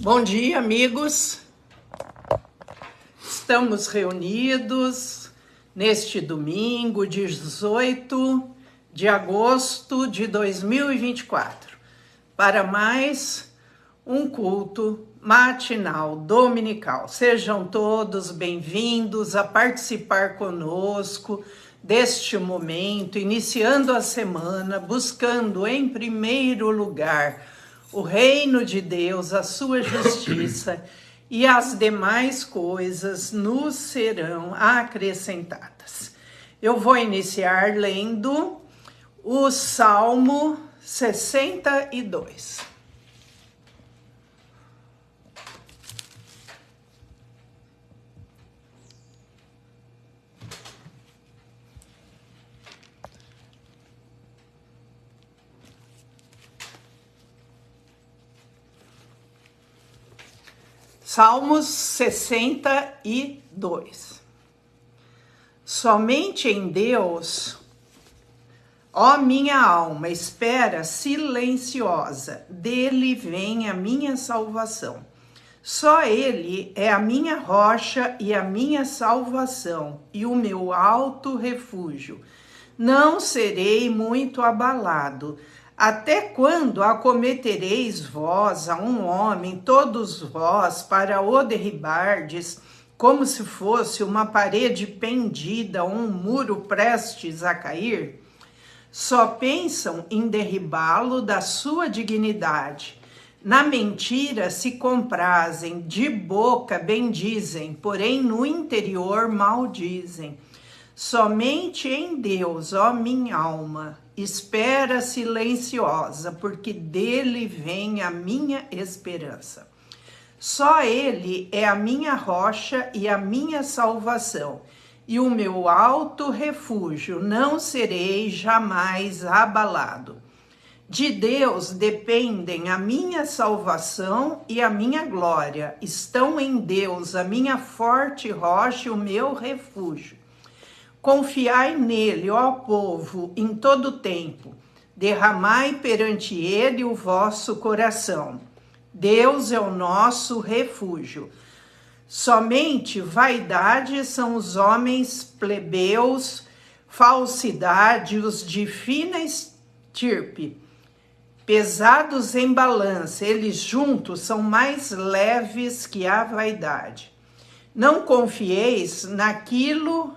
Bom dia, amigos. Estamos reunidos neste domingo, 18 de agosto de 2024, para mais um culto matinal dominical. Sejam todos bem-vindos a participar conosco deste momento, iniciando a semana, buscando em primeiro lugar o reino de Deus, a sua justiça, e as demais coisas nos serão acrescentadas. Eu vou iniciar lendo o Salmo 62. Salmos 62. Somente em Deus, ó minha alma, espera silenciosa, dele vem a minha salvação. Só ele é a minha rocha e a minha salvação, e o meu alto refúgio. Não serei muito abalado. Até quando acometereis vós a um homem, todos vós, para o derribardes, como se fosse uma parede pendida ou um muro prestes a cair? Só pensam em derribá-lo da sua dignidade. Na mentira se comprazem, de boca bendizem, porém no interior maldizem. Somente em Deus, ó minha alma, espera silenciosa, porque dele vem a minha esperança. Só ele é a minha rocha e a minha salvação, e o meu alto refúgio, não serei jamais abalado. De Deus dependem a minha salvação e a minha glória. Estão em Deus a minha forte rocha e o meu refúgio. Confiai nele, ó povo, em todo tempo. Derramai perante ele o vosso coração. Deus é o nosso refúgio. Somente vaidade são os homens plebeus, falsidade os de fina estirpe. Pesados em balança, eles juntos são mais leves que a vaidade. Não confieis naquilo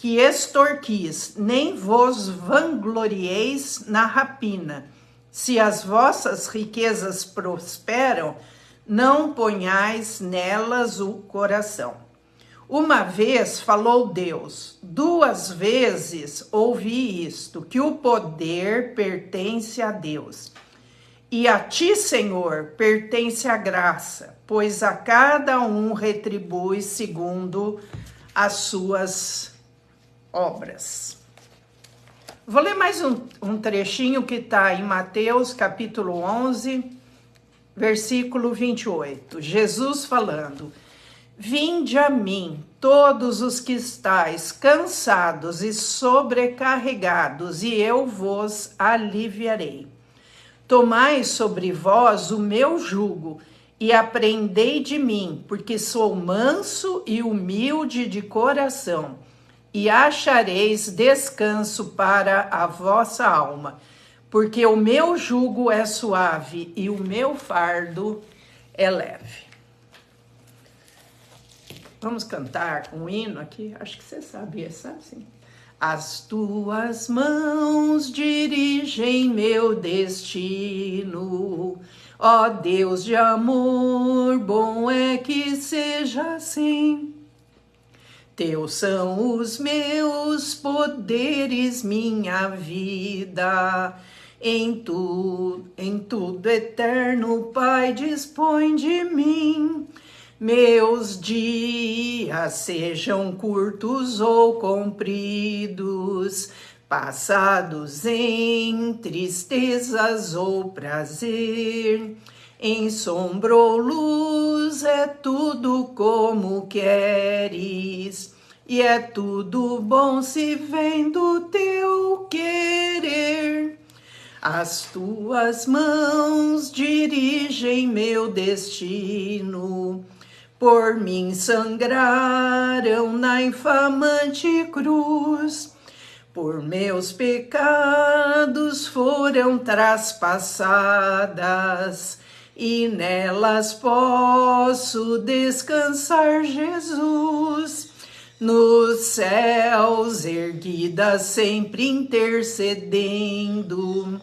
que extorquis, nem vos vanglorieis na rapina. Se as vossas riquezas prosperam, não ponhais nelas o coração. Uma vez falou Deus, 2 vezes ouvi isto, que o poder pertence a Deus. E a ti, Senhor, pertence a graça, pois a cada um retribui segundo as suas obras. Vou ler mais um trechinho que está em Mateus capítulo 11, versículo 28. Jesus falando: Vinde a mim, todos os que estáis cansados e sobrecarregados, e eu vos aliviarei. Tomai sobre vós o meu jugo e aprendei de mim, porque sou manso e humilde de coração, e achareis descanso para a vossa alma, porque o meu jugo é suave e o meu fardo é leve. Vamos cantar um hino aqui? Acho que você sabia, sabe sim? As tuas mãos dirigem meu destino, ó Deus de amor, bom é que seja assim. Teus são os meus poderes, minha vida. Em tudo eterno, Pai, dispõe de mim. Meus dias sejam curtos ou compridos, passados em tristezas ou prazer. Em sombra ou luz é tudo como queres, e é tudo bom se vem do teu querer. As tuas mãos dirigem meu destino, por mim sangraram na infamante cruz, por meus pecados foram traspassadas, e nelas posso descansar, Jesus. Nos céus erguida, sempre intercedendo,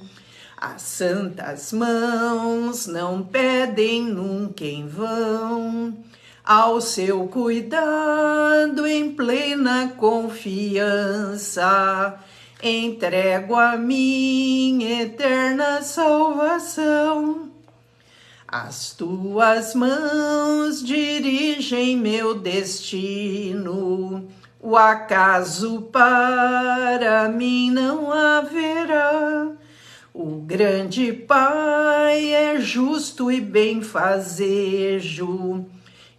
as santas mãos não pedem nunca em vão, ao seu cuidado em plena confiança, entrego a minha eterna salvação. As tuas mãos dirigem meu destino, o acaso para mim não haverá. O grande Pai é justo e benfazejo,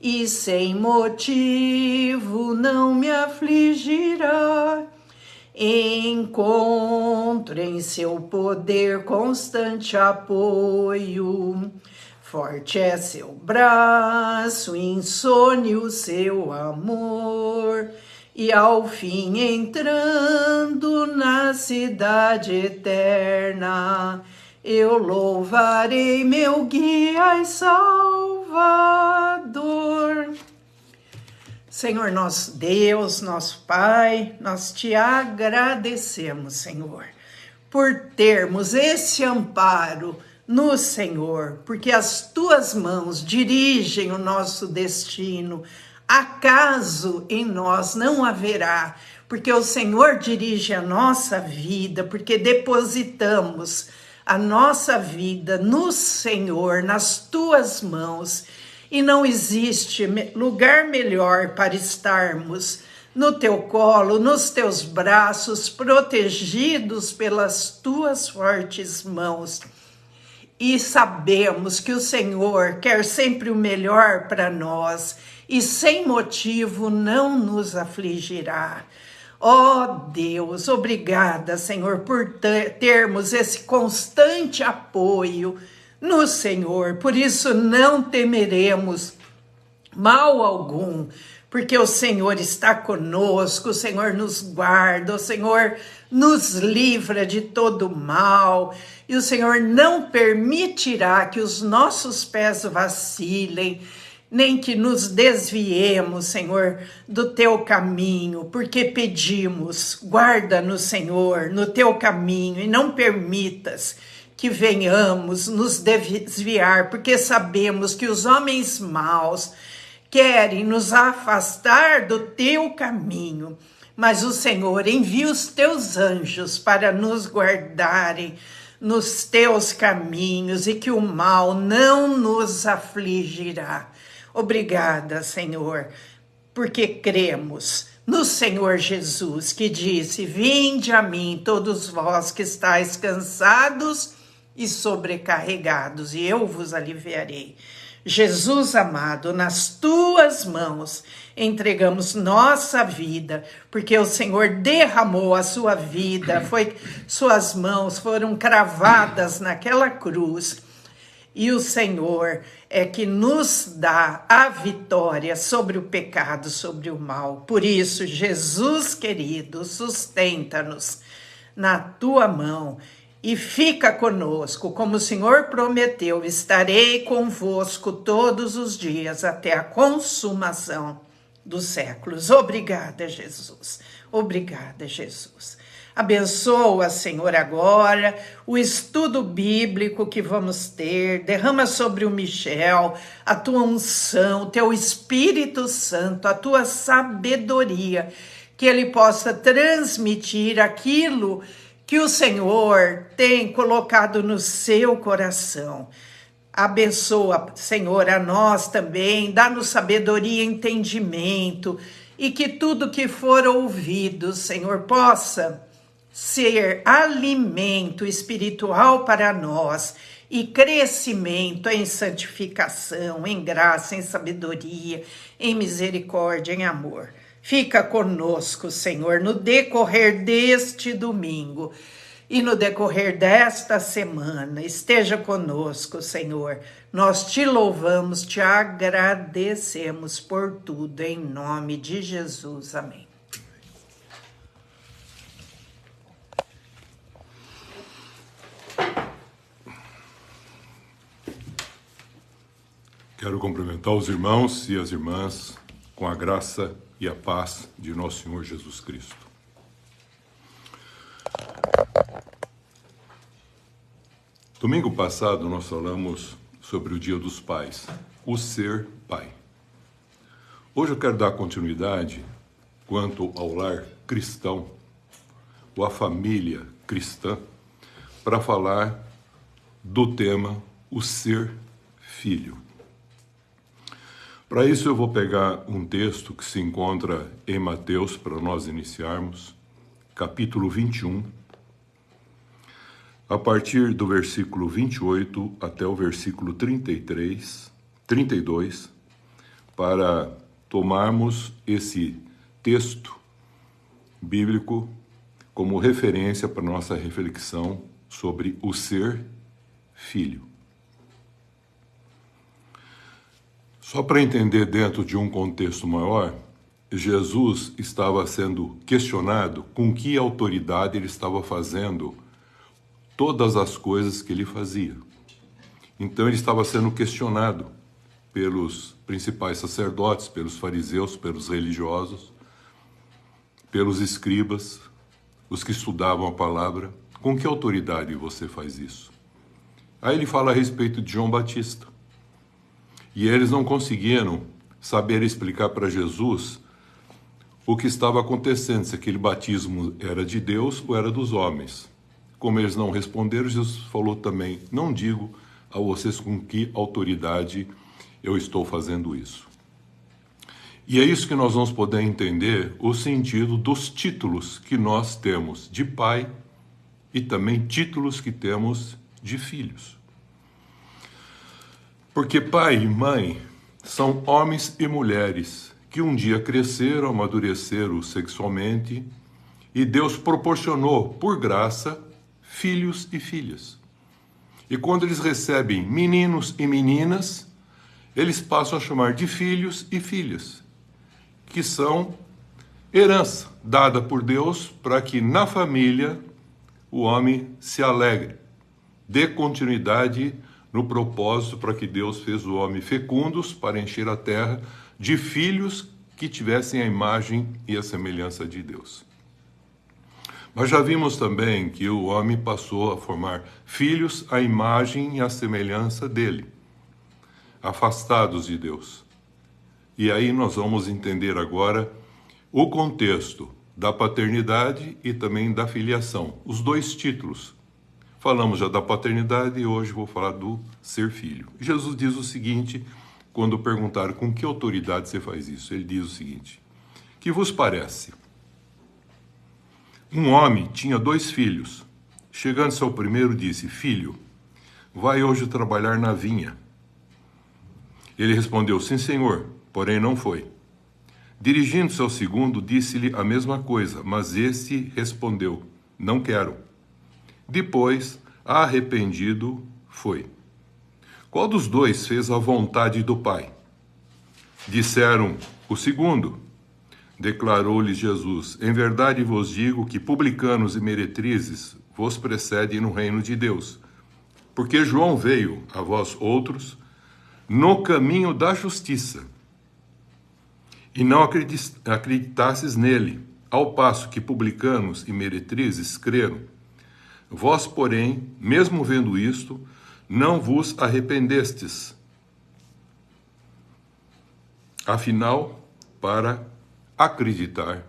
e sem motivo não me afligirá. Encontro em seu poder constante apoio, forte é seu braço, insone o seu amor, e ao fim entrando na cidade eterna, eu louvarei meu guia e Salvador. Senhor nosso Deus, nosso Pai, nós te agradecemos, Senhor, por termos esse amparo no Senhor, porque as tuas mãos dirigem o nosso destino. Acaso em nós não haverá, porque o Senhor dirige a nossa vida, porque depositamos a nossa vida no Senhor, nas tuas mãos, e não existe lugar melhor para estarmos no teu colo, nos teus braços, protegidos pelas tuas fortes mãos. E sabemos que o Senhor quer sempre o melhor para nós, e sem motivo não nos afligirá. Ó Deus, obrigada, Senhor, por termos esse constante apoio no Senhor. Por isso não temeremos mal algum, porque o Senhor está conosco, o Senhor nos guarda, o Senhor nos livra de todo mal, e o Senhor não permitirá que os nossos pés vacilem, nem que nos desviemos, Senhor, do teu caminho, porque pedimos, guarda-nos, Senhor, no teu caminho, e não permitas que venhamos nos desviar, porque sabemos que os homens maus querem nos afastar do teu caminho, mas o Senhor envia os teus anjos para nos guardarem nos teus caminhos, e que o mal não nos afligirá. Obrigada, Senhor, porque cremos no Senhor Jesus, que disse: vinde a mim todos vós que estáis cansados e sobrecarregados, e eu vos aliviarei. Jesus amado, nas tuas mãos entregamos nossa vida, porque o Senhor derramou a sua vida, suas mãos foram cravadas naquela cruz, e o Senhor é que nos dá a vitória sobre o pecado, sobre o mal. Por isso, Jesus querido, sustenta-nos na tua mão e fica conosco, como o Senhor prometeu: estarei convosco todos os dias até a consumação dos séculos. Obrigada, Jesus. Obrigada, Jesus. Abençoa, Senhor, agora o estudo bíblico que vamos ter. Derrama sobre o Michel a tua unção, o teu Espírito Santo, a tua sabedoria, que ele possa transmitir aquilo que o Senhor tem colocado no seu coração. Abençoa, Senhor, a nós também, dá-nos sabedoria e entendimento, e que tudo que for ouvido, Senhor, possa ser alimento espiritual para nós e crescimento em santificação, em graça, em sabedoria, em misericórdia, em amor. Fica conosco, Senhor, no decorrer deste domingo. e no decorrer desta semana. Esteja conosco, Senhor. Nós te louvamos, te agradecemos por tudo, em nome de Jesus. Amém. Quero cumprimentar os irmãos e as irmãs com a graça e a paz de nosso Senhor Jesus Cristo. Domingo passado nós falamos sobre o Dia dos Pais, o ser pai. Hoje eu quero dar continuidade quanto ao lar cristão, ou a família cristã, para falar do tema o ser filho. Para isso eu vou pegar um texto que se encontra em Mateus, para nós iniciarmos, capítulo 21, a partir do versículo 28 até o versículo 32, para tomarmos esse texto bíblico como referência para nossa reflexão sobre o ser filho. Só para entender dentro de um contexto maior, Jesus estava sendo questionado com que autoridade ele estava fazendo todas as coisas que ele fazia. Então ele estava sendo questionado pelos principais sacerdotes, pelos fariseus, pelos religiosos, pelos escribas, os que estudavam a palavra. Com que autoridade você faz isso? Aí ele fala a respeito de João Batista. E eles não conseguiram saber explicar para Jesus o que estava acontecendo, se aquele batismo era de Deus ou era dos homens. Como eles não responderam, Jesus falou também, não digo a vocês com que autoridade eu estou fazendo isso. E é isso que nós vamos poder entender o sentido dos títulos que nós temos de pai e também títulos que temos de filhos. Porque pai e mãe são homens e mulheres que um dia cresceram, amadureceram sexualmente e Deus proporcionou, por graça, filhos e filhas. E quando eles recebem meninos e meninas, eles passam a chamar de filhos e filhas, que são herança dada por Deus para que na família o homem se alegre, dê continuidade no propósito para que Deus fez o homem fecundos para encher a terra de filhos que tivessem a imagem e a semelhança de Deus. Mas já vimos também que o homem passou a formar filhos à imagem e à semelhança dele, afastados de Deus. E aí nós vamos entender agora o contexto da paternidade e também da filiação, os dois títulos. Falamos já da paternidade e hoje vou falar do ser filho. Jesus diz o seguinte, quando perguntaram com que autoridade você faz isso, ele diz o seguinte, que vos parece? Um homem tinha 2 filhos. Chegando-se ao primeiro, disse, filho, vai hoje trabalhar na vinha. Ele respondeu, sim, senhor, porém não foi. Dirigindo-se ao segundo, disse-lhe a mesma coisa, mas esse respondeu, não quero. Depois, arrependido, foi. Qual dos 2 fez a vontade do Pai? Disseram, o segundo. Declarou-lhes Jesus, em verdade vos digo que publicanos e meretrizes vos precedem no reino de Deus. Porque João veio a vós outros no caminho da justiça, e não acreditasses nele, ao passo que publicanos e meretrizes creram. Vós, porém, mesmo vendo isto, não vos arrependestes. Afinal, para acreditar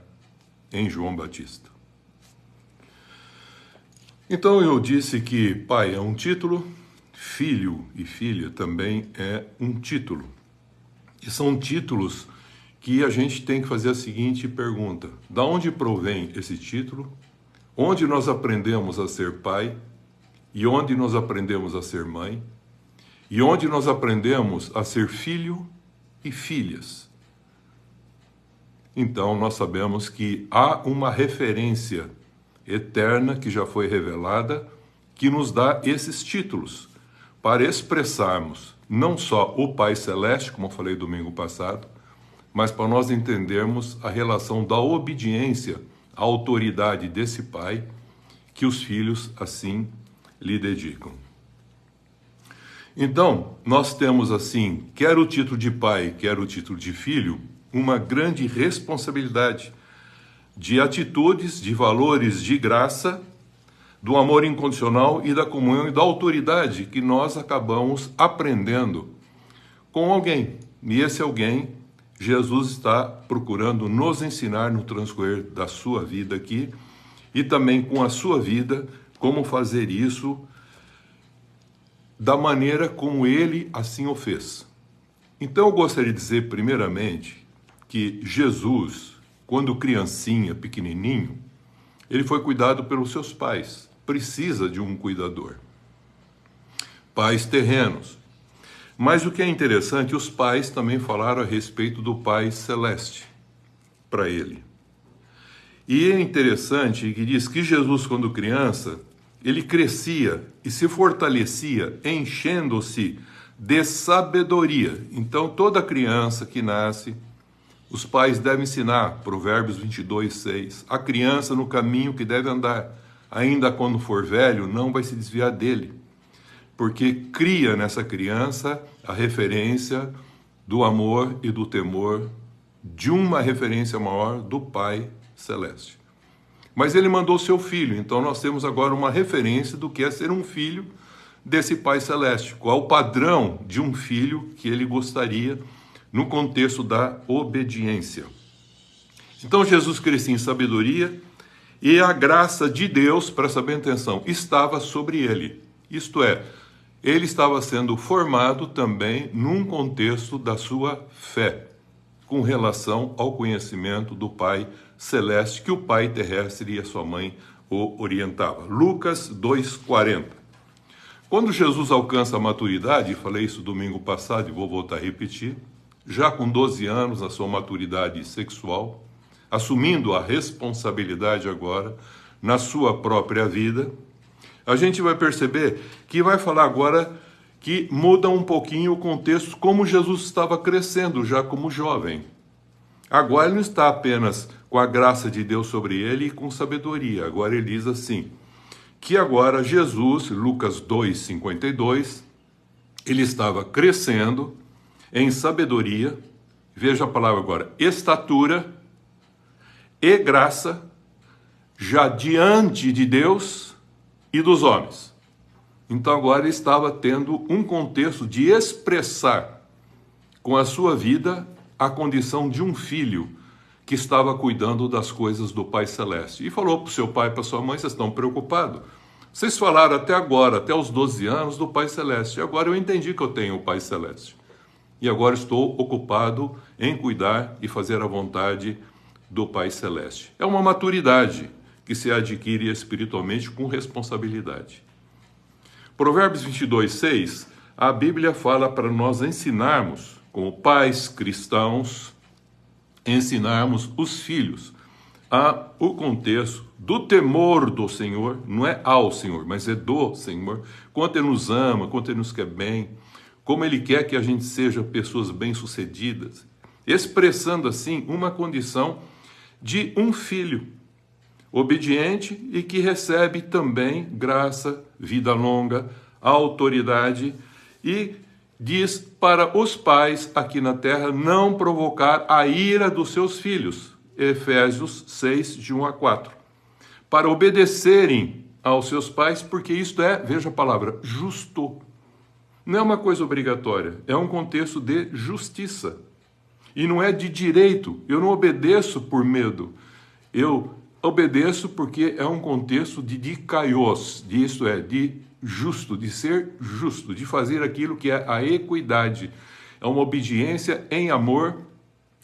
em João Batista. Então eu disse que pai é um título, filho e filha também é um título. E são títulos que a gente tem que fazer a seguinte pergunta: da onde provém esse título? Onde nós aprendemos a ser pai? E onde nós aprendemos a ser mãe? E onde nós aprendemos a ser filho e filhas? Então nós sabemos que há uma referência eterna que já foi revelada, que nos dá esses títulos, para expressarmos não só o Pai Celeste, como eu falei domingo passado, mas para nós entendermos a relação da obediência à autoridade desse Pai, que os filhos assim lhe dedicam. Então, nós temos assim, quer o título de pai, quer o título de filho, uma grande responsabilidade de atitudes, de valores de graça, do amor incondicional e da comunhão e da autoridade que nós acabamos aprendendo com alguém. E esse alguém, Jesus está procurando nos ensinar no transcorrer da sua vida aqui e também com a sua vida, como fazer isso da maneira como ele assim o fez. Então eu gostaria de dizer primeiramente que Jesus, quando criancinha, pequenininho, ele foi cuidado pelos seus pais, precisa de um cuidador. Pais terrenos. Mas o que é interessante, os pais também falaram a respeito do Pai Celeste para ele. E é interessante que diz que Jesus, quando criança, ele crescia e se fortalecia, enchendo-se de sabedoria. Então, toda criança que nasce, os pais devem ensinar, Provérbios 22:6, a criança no caminho que deve andar, ainda quando for velho, não vai se desviar dele, porque cria nessa criança a referência do amor e do temor de uma referência maior do Pai Celeste. Mas ele mandou seu filho, então nós temos agora uma referência do que é ser um filho desse Pai Celeste. Qual o padrão de um filho que ele gostaria no contexto da obediência. Então Jesus crescia em sabedoria e a graça de Deus, presta bem atenção, estava sobre ele. Isto é, ele estava sendo formado também num contexto da sua fé, com relação ao conhecimento do Pai Celeste, que o pai terrestre e a sua mãe o orientava. Lucas 2:40. Quando Jesus alcança a maturidade, falei isso domingo passado e vou voltar a repetir, já com 12 anos, na sua maturidade sexual, assumindo a responsabilidade agora na sua própria vida, a gente vai perceber que vai falar agora que muda um pouquinho o contexto, como Jesus estava crescendo já como jovem. Agora ele não está apenas com a graça de Deus sobre ele e com sabedoria. Agora ele diz assim, que agora Jesus, Lucas 2:52, ele estava crescendo em sabedoria, veja a palavra agora, estatura e graça, já diante de Deus e dos homens. Então agora ele estava tendo um contexto de expressar com a sua vida a condição de um filho que estava cuidando das coisas do Pai Celeste. E falou para o seu pai e para sua mãe, vocês estão preocupados? Vocês falaram até agora, até os 12 anos, do Pai Celeste. E agora eu entendi que eu tenho o Pai Celeste. E agora estou ocupado em cuidar e fazer a vontade do Pai Celeste. É uma maturidade que se adquire espiritualmente com responsabilidade. Provérbios 22:6, a Bíblia fala para nós ensinarmos, como pais cristãos, ensinarmos os filhos o contexto do temor do Senhor, não é ao Senhor, mas é do Senhor, quanto Ele nos ama, quanto Ele nos quer bem, como Ele quer que a gente seja pessoas bem-sucedidas, expressando assim uma condição de um filho obediente e que recebe também graça, vida longa, autoridade e diz para os pais aqui na terra não provocar a ira dos seus filhos, Efésios 6, de 1-4, para obedecerem aos seus pais, porque isto é, veja a palavra, justo. Não é uma coisa obrigatória, é um contexto de justiça. E não é de direito, eu não obedeço por medo, eu obedeço porque é um contexto de dikaios, isto é, de justo, de ser justo, de fazer aquilo que é a equidade. É uma obediência em amor,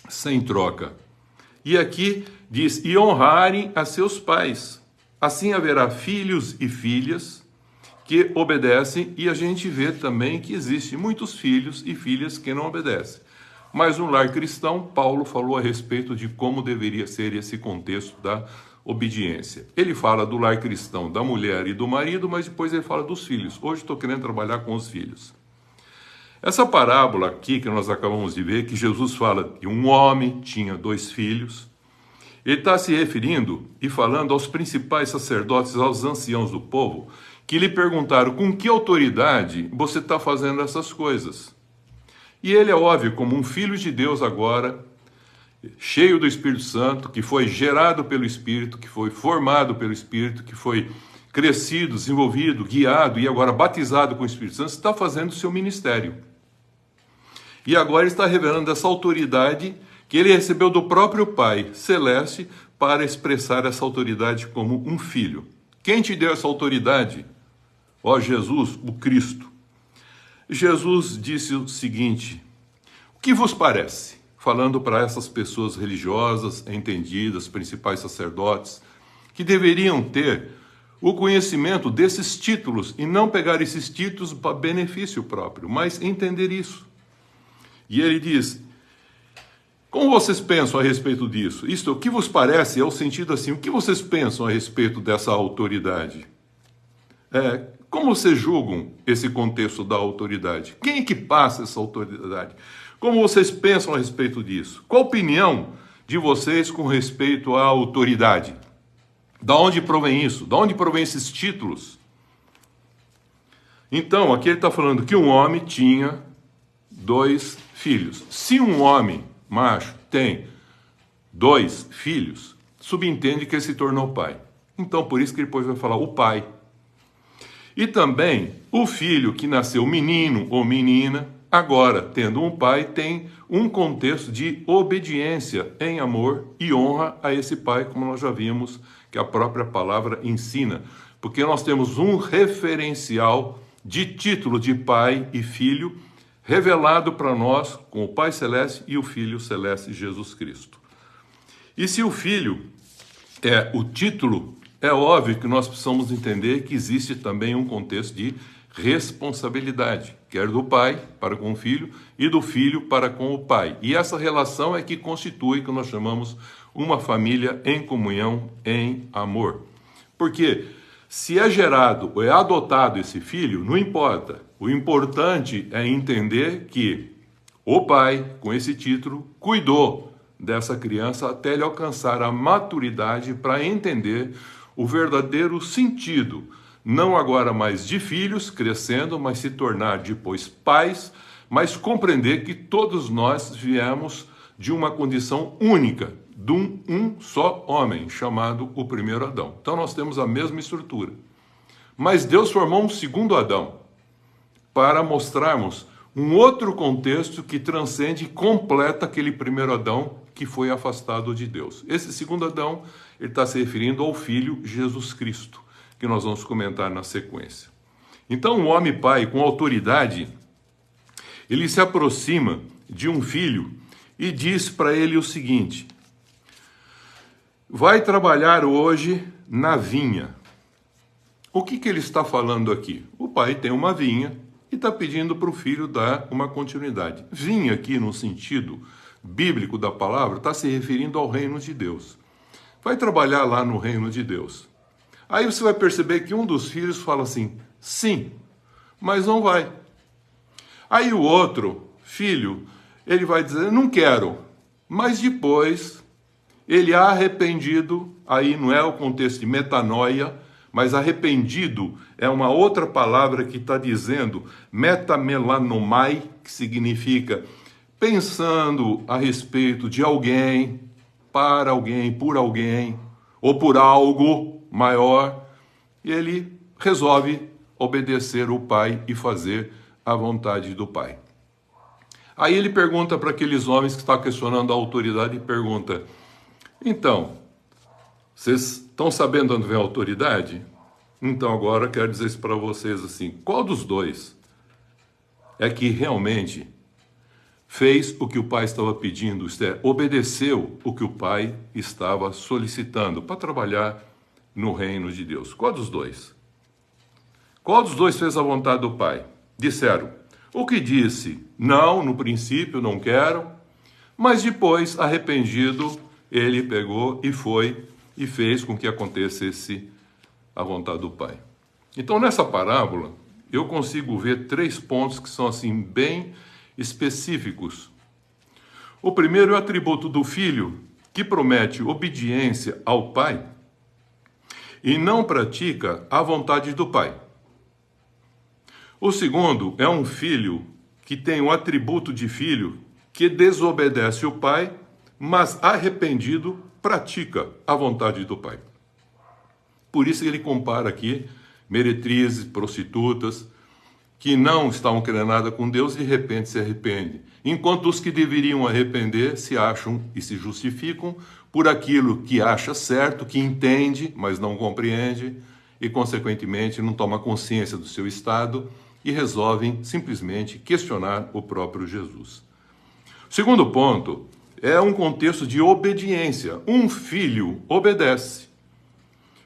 sem troca. E aqui diz, e honrarem a seus pais. Assim haverá filhos e filhas que obedecem, e a gente vê também que existem muitos filhos e filhas que não obedecem. Mas no lar cristão, Paulo falou a respeito de como deveria ser esse contexto da obediência. Ele fala do lar cristão, da mulher e do marido, mas depois ele fala dos filhos. Hoje estou querendo trabalhar com os filhos. Essa parábola aqui que nós acabamos de ver, que Jesus fala que um homem tinha 2 filhos, ele está se referindo e falando aos principais sacerdotes, aos anciãos do povo, que lhe perguntaram com que autoridade você está fazendo essas coisas. E ele é óbvio, como um filho de Deus agora, cheio do Espírito Santo, que foi gerado pelo Espírito, que foi formado pelo Espírito, que foi crescido, desenvolvido, guiado e agora batizado com o Espírito Santo, está fazendo o seu ministério. E agora ele está revelando essa autoridade que ele recebeu do próprio Pai Celeste para expressar essa autoridade como um filho. Quem te deu essa autoridade? Ó Jesus, o Cristo. Jesus disse o seguinte: o que vos parece? Falando para essas pessoas religiosas, entendidas, principais sacerdotes, que deveriam ter o conhecimento desses títulos e não pegar esses títulos para benefício próprio, mas entender isso. E ele diz: como vocês pensam a respeito disso? Isto, o que vos parece é o sentido assim, o que vocês pensam a respeito dessa autoridade? Como vocês julgam esse contexto da autoridade? Quem é que passa essa autoridade? Como vocês pensam a respeito disso? Qual a opinião de vocês com respeito à autoridade? Da onde provém isso? Da onde provém esses títulos? Então, aqui ele está falando que um homem tinha 2 filhos. Se um homem, macho, tem 2 filhos, subentende que ele se tornou pai. Então, por isso que ele depois vai falar o pai. E também, o filho que nasceu menino ou menina, agora, tendo um pai, tem um contexto de obediência em amor e honra a esse pai, como nós já vimos que a própria palavra ensina. Porque nós temos um referencial de título de pai e filho revelado para nós com o Pai Celeste e o Filho Celeste Jesus Cristo. E se o filho é o título, é óbvio que nós precisamos entender que existe também um contexto de responsabilidade, quer do pai para com o filho e do filho para com o pai. E essa relação é que constitui o que nós chamamos uma família em comunhão, em amor. Porque se é gerado ou é adotado esse filho, não importa. O importante é entender que o pai, com esse título, cuidou dessa criança até ele alcançar a maturidade para entender o verdadeiro sentido, não agora mais de filhos crescendo, mas se tornar depois pais, mas compreender que todos nós viemos de uma condição única, de um só homem, chamado o primeiro Adão. Então nós temos a mesma estrutura. Mas Deus formou um segundo Adão, para mostrarmos um outro contexto que transcende e completa aquele primeiro Adão que foi afastado de Deus. Esse segundo Adão, ele está se referindo ao Filho Jesus Cristo, que nós vamos comentar na sequência. Então, o homem pai, com autoridade, ele se aproxima de um filho e diz para ele o seguinte: vai trabalhar hoje na vinha. O que ele está falando aqui? O pai tem uma vinha e está pedindo para o filho dar uma continuidade. Vinha aqui, no sentido bíblico da palavra, está se referindo ao reino de Deus. Vai trabalhar lá no reino de Deus. Aí você vai perceber que um dos filhos fala assim: sim, mas não vai. Aí o outro filho, ele vai dizer: não quero. Mas depois, ele é arrependido, aí não é o contexto de metanoia, mas arrependido é uma outra palavra que está dizendo metamelanomai, que significa pensando a respeito de alguém, para alguém, por alguém, ou por algo maior, e ele resolve obedecer o pai e fazer a vontade do pai. Aí ele pergunta para aqueles homens que estão questionando a autoridade, e pergunta: então, vocês estão sabendo onde vem a autoridade? Então agora eu quero dizer isso para vocês assim: qual dos dois é que realmente fez o que o pai estava pedindo, isto é, obedeceu o que o pai estava solicitando para trabalhar no reino de Deus? Qual dos dois? Qual dos dois fez a vontade do pai? Disseram: o que disse, não, no princípio não quero, mas depois, arrependido, ele pegou e foi e fez com que acontecesse a vontade do Pai. Então, nessa parábola, eu consigo ver 3 pontos que são assim bem específicos. O primeiro é o atributo do filho, que promete obediência ao pai e não pratica a vontade do pai. O segundo é um filho que tem o atributo de filho que desobedece o pai, mas arrependido pratica a vontade do pai. Por isso ele compara aqui meretrizes, prostitutas, que não estavam querendo nada com Deus e de repente se arrependem. Enquanto os que deveriam arrepender se acham e se justificam por aquilo que acha certo, que entende, mas não compreende e, consequentemente, não toma consciência do seu estado e resolvem simplesmente questionar o próprio Jesus. O segundo ponto é um contexto de obediência. Um filho obedece,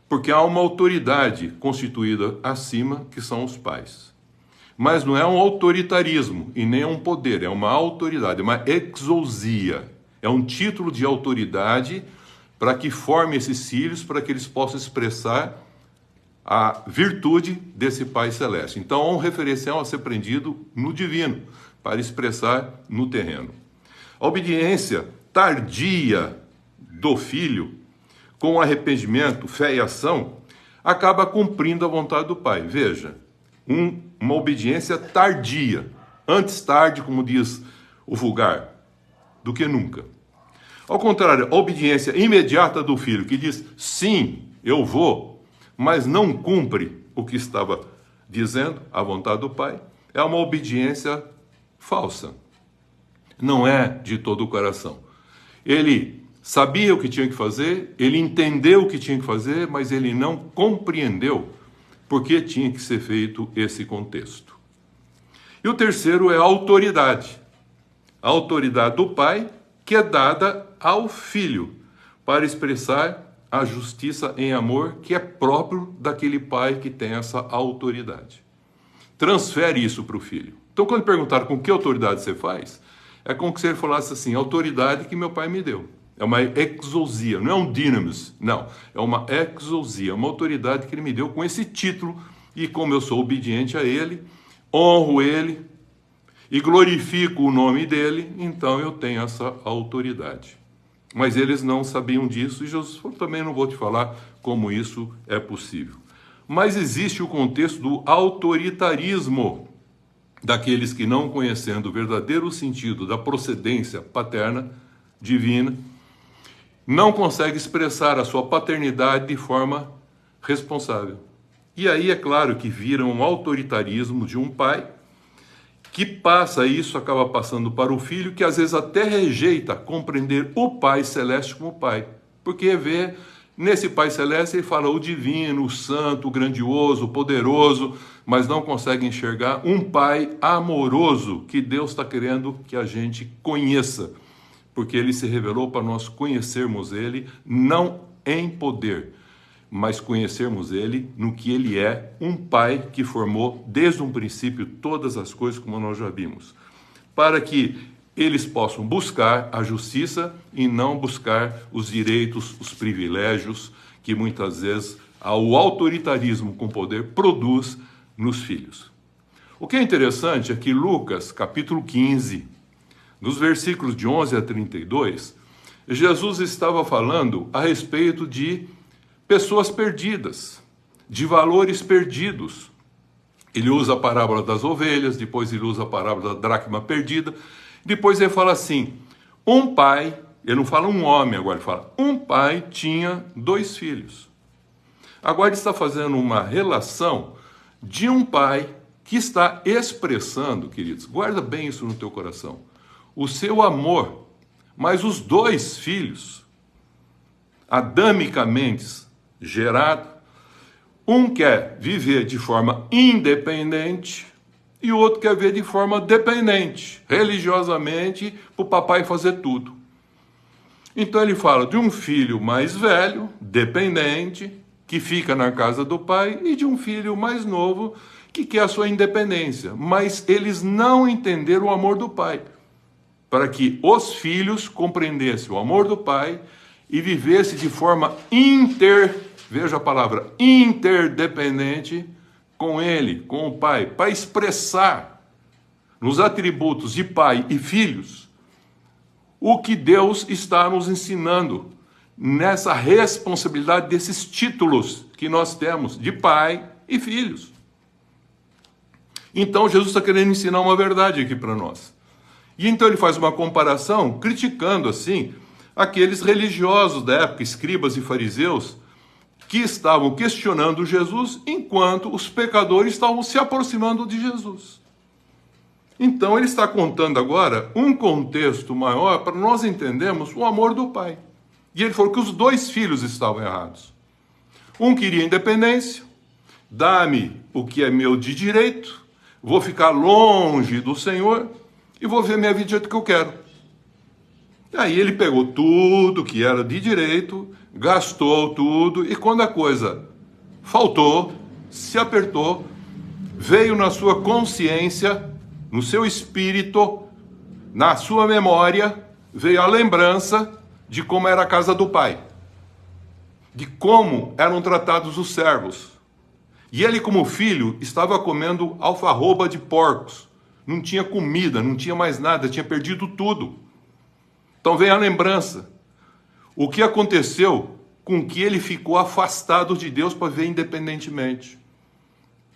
porque há uma autoridade constituída acima, que são os pais. Mas não é um autoritarismo e nem é um poder, é uma autoridade, é uma exousia. É um título de autoridade para que forme esses filhos, para que eles possam expressar a virtude desse Pai Celeste. Então, há um referencial a ser aprendido no divino, para expressar no terreno. A obediência tardia do filho, com arrependimento, fé e ação, acaba cumprindo a vontade do Pai. Veja, uma obediência tardia, antes tarde, como diz o vulgar, do que nunca. Ao contrário, a obediência imediata do filho, que diz, sim, eu vou, mas não cumpre o que estava dizendo, a vontade do pai, é uma obediência falsa. Não é de todo o coração. Ele sabia o que tinha que fazer, ele entendeu o que tinha que fazer, mas ele não compreendeu porque tinha que ser feito esse contexto. E o terceiro é a autoridade. A autoridade do pai, que é dada ao filho, para expressar a justiça em amor, que é próprio daquele pai que tem essa autoridade. Transfere isso para o filho. Então, quando perguntaram com que autoridade você faz, é como se ele falasse assim, a autoridade que meu pai me deu. É uma exousia, não é um dynamis, não. É uma exousia, uma autoridade que ele me deu com esse título. E como eu sou obediente a ele, honro ele e glorifico o nome dele, então eu tenho essa autoridade. Mas eles não sabiam disso e Jesus falou, também não vou te falar como isso é possível. Mas existe o contexto do autoritarismo daqueles que, não conhecendo o verdadeiro sentido da procedência paterna, divina, não consegue expressar a sua paternidade de forma responsável. E aí é claro que vira um autoritarismo de um pai que passa isso, acaba passando para o filho, que às vezes até rejeita compreender o Pai Celeste como pai. Porque vê nesse Pai Celeste, ele fala o divino, o santo, o grandioso, o poderoso, mas não consegue enxergar um Pai amoroso que Deus está querendo que a gente conheça. Porque ele se revelou para nós conhecermos ele, não em poder, mas conhecermos ele no que ele é, um pai que formou desde um princípio todas as coisas, como nós já vimos, para que eles possam buscar a justiça e não buscar os direitos, os privilégios que muitas vezes o autoritarismo com poder produz nos filhos. O que é interessante é que Lucas, capítulo 15, nos versículos de 11 a 32, Jesus estava falando a respeito de pessoas perdidas, de valores perdidos. Ele usa a parábola das ovelhas, depois ele usa a parábola da dracma perdida, depois ele fala assim, um pai, ele não fala um homem agora, ele fala, um pai tinha 2 filhos. Agora ele está fazendo uma relação de um pai que está expressando, queridos, guarda bem isso no teu coração, o seu amor, mas os 2 filhos, adamicamente gerado, um quer viver de forma independente e o outro quer viver de forma dependente, religiosamente, para o papai fazer tudo. Então ele fala de um filho mais velho, dependente, que fica na casa do pai, e de um filho mais novo, que quer a sua independência. Mas eles não entenderam o amor do pai, para que os filhos compreendessem o amor do pai e vivesse de forma veja a palavra, interdependente com ele, com o Pai, para expressar nos atributos de pai e filhos o que Deus está nos ensinando nessa responsabilidade desses títulos que nós temos de pai e filhos. Então Jesus está querendo ensinar uma verdade aqui para nós. E então ele faz uma comparação criticando assim aqueles religiosos da época, escribas e fariseus, que estavam questionando Jesus enquanto os pecadores estavam se aproximando de Jesus. Então ele está contando agora um contexto maior para nós entendermos o amor do Pai. E ele falou que os dois filhos estavam errados. Um queria independência, dá-me o que é meu de direito, vou ficar longe do Senhor e vou ver minha vida do jeito que eu quero. Aí ele pegou tudo que era de direito, gastou tudo, e quando a coisa faltou, se apertou, veio na sua consciência, no seu espírito, na sua memória, veio a lembrança de como era a casa do pai, de como eram tratados os servos. E ele, como filho, estava comendo alfarroba de porcos, não tinha comida, não tinha mais nada, tinha perdido tudo. Então vem a lembrança, o que aconteceu com que ele ficou afastado de Deus para ver independentemente.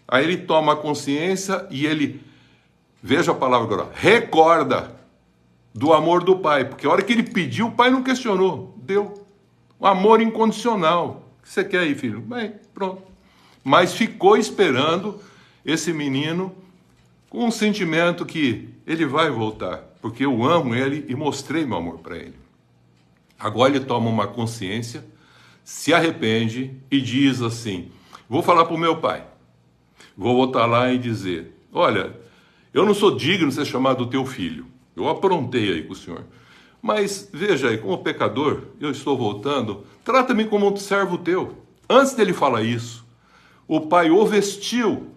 Aí ele toma a consciência e ele, veja a palavra agora, recorda do amor do Pai, porque a hora que ele pediu, o Pai não questionou, deu. Um amor incondicional. O que você quer aí, filho? Bem, pronto. Mas ficou esperando esse menino com um sentimento que ele vai voltar, porque eu amo ele e mostrei meu amor para ele. Agora ele toma uma consciência, se arrepende e diz assim, vou falar para o meu pai, vou voltar lá e dizer, olha, eu não sou digno de ser chamado teu filho, eu aprontei aí com o senhor, mas veja aí, como pecador, eu estou voltando, trata-me como um servo teu. Antes dele falar isso, o pai o vestiu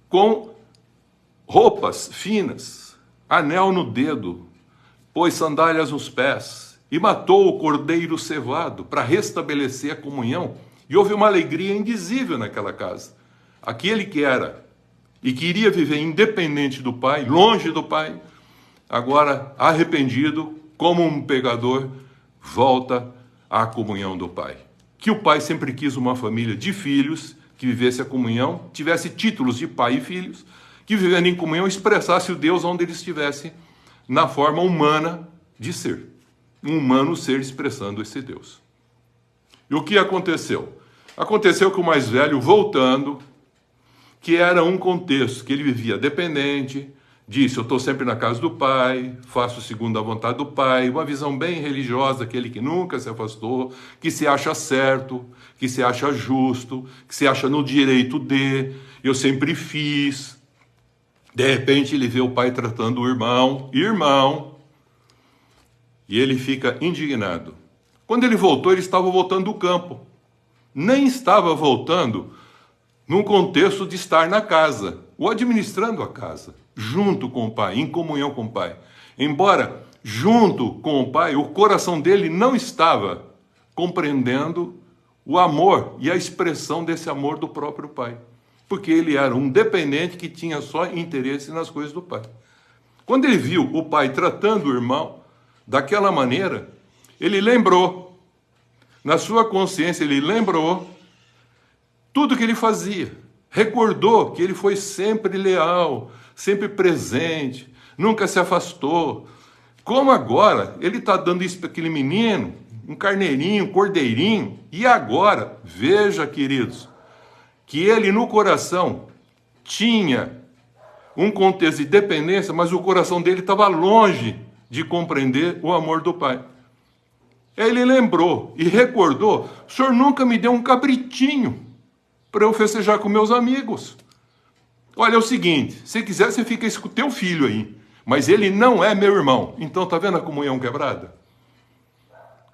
com roupas finas, anel no dedo, pôs sandálias nos pés e matou o cordeiro cevado para restabelecer a comunhão. E houve uma alegria indizível naquela casa. Aquele que era e queria viver independente do pai, longe do pai, agora arrependido, como um pecador, volta à comunhão do pai. Que o pai sempre quis uma família de filhos, que vivesse a comunhão, tivesse títulos de pai e filhos, que vivendo em comunhão expressasse o Deus onde ele estivesse, na forma humana de ser. Um humano ser expressando esse Deus. E o que aconteceu? Aconteceu que o mais velho, voltando, que era um contexto que ele vivia dependente, disse, eu estou sempre na casa do pai, faço segundo a vontade do pai, uma visão bem religiosa, aquele que nunca se afastou, que se acha certo, que se acha justo, que se acha no direito de, eu sempre fiz. De repente ele vê o pai tratando o irmão, e ele fica indignado. Quando ele voltou, ele estava voltando do campo. Nem estava voltando num contexto de estar na casa, ou administrando a casa, junto com o pai, em comunhão com o pai. Embora junto com o pai, o coração dele não estava compreendendo o amor e a expressão desse amor do próprio pai. Porque ele era um dependente que tinha só interesse nas coisas do pai. Quando ele viu o pai tratando o irmão daquela maneira, ele lembrou, na sua consciência ele lembrou tudo que ele fazia, recordou que ele foi sempre leal, sempre presente, nunca se afastou. Como agora ele está dando isso para aquele menino, um carneirinho, um cordeirinho, e agora, veja, queridos, que ele no coração tinha um contexto de dependência, mas o coração dele estava longe de compreender o amor do pai. Ele lembrou e recordou, o senhor nunca me deu um cabritinho para eu festejar com meus amigos. Olha, é o seguinte, se quiser você fica com o teu filho aí, mas ele não é meu irmão. Então tá vendo a comunhão quebrada?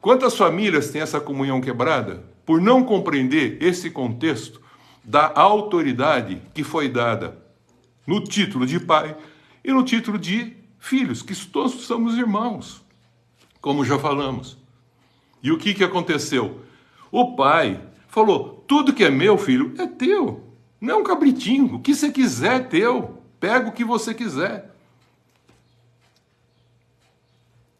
Quantas famílias têm essa comunhão quebrada por não compreender esse contexto da autoridade que foi dada no título de pai e no título de filhos, que todos somos irmãos, como já falamos. E o que aconteceu? O pai falou, tudo que é meu, filho, é teu. Não é um cabritinho. O que você quiser é teu. Pega o que você quiser.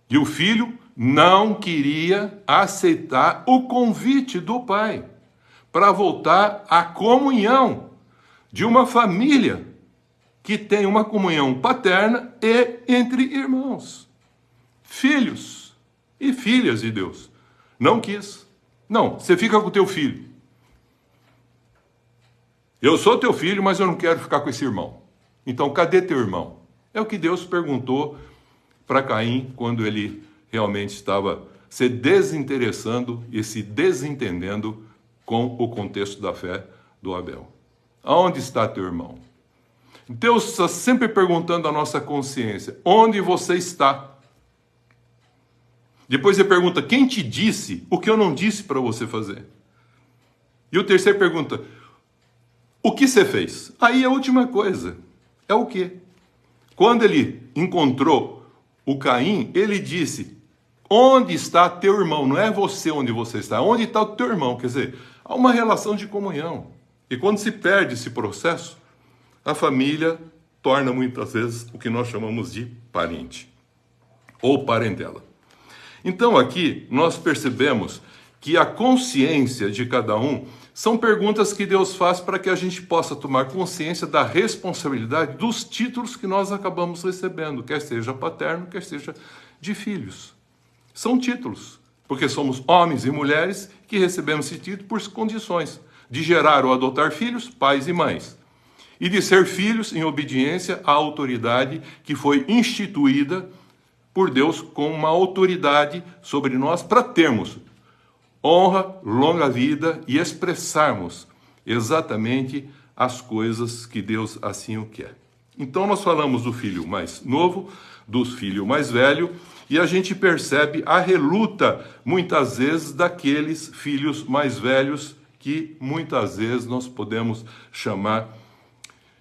E o filho não queria aceitar o convite do pai para voltar à comunhão de uma família que tem uma comunhão paterna e entre irmãos, filhos e filhas de Deus. Não quis. Não, você fica com o teu filho. Eu sou teu filho, mas eu não quero ficar com esse irmão. Então, cadê teu irmão? É o que Deus perguntou para Caim quando ele realmente estava se desinteressando e se desentendendo com o contexto da fé do Abel. Aonde está teu irmão? Deus está sempre perguntando à nossa consciência, onde você está? Depois ele pergunta, quem te disse o que eu não disse para você fazer? E o terceiro pergunta, o que você fez? Aí a última coisa, é o quê? Quando ele encontrou o Caim, ele disse, onde está teu irmão? Não é você onde você está, onde está o teu irmão? Quer dizer, há uma relação de comunhão. E quando se perde esse processo, a família torna muitas vezes o que nós chamamos de parente ou parentela. Então aqui nós percebemos que a consciência de cada um são perguntas que Deus faz para que a gente possa tomar consciência da responsabilidade dos títulos que nós acabamos recebendo, quer seja paterno, quer seja de filhos. São títulos, porque somos homens e mulheres que recebemos esse título por condições de gerar ou adotar filhos, pais e mães, e de ser filhos em obediência à autoridade que foi instituída por Deus com uma autoridade sobre nós para termos honra, longa vida e expressarmos exatamente as coisas que Deus assim o quer. Então nós falamos do filho mais novo, do filho mais velho, e a gente percebe a reluta, muitas vezes, daqueles filhos mais velhos, que muitas vezes nós podemos chamar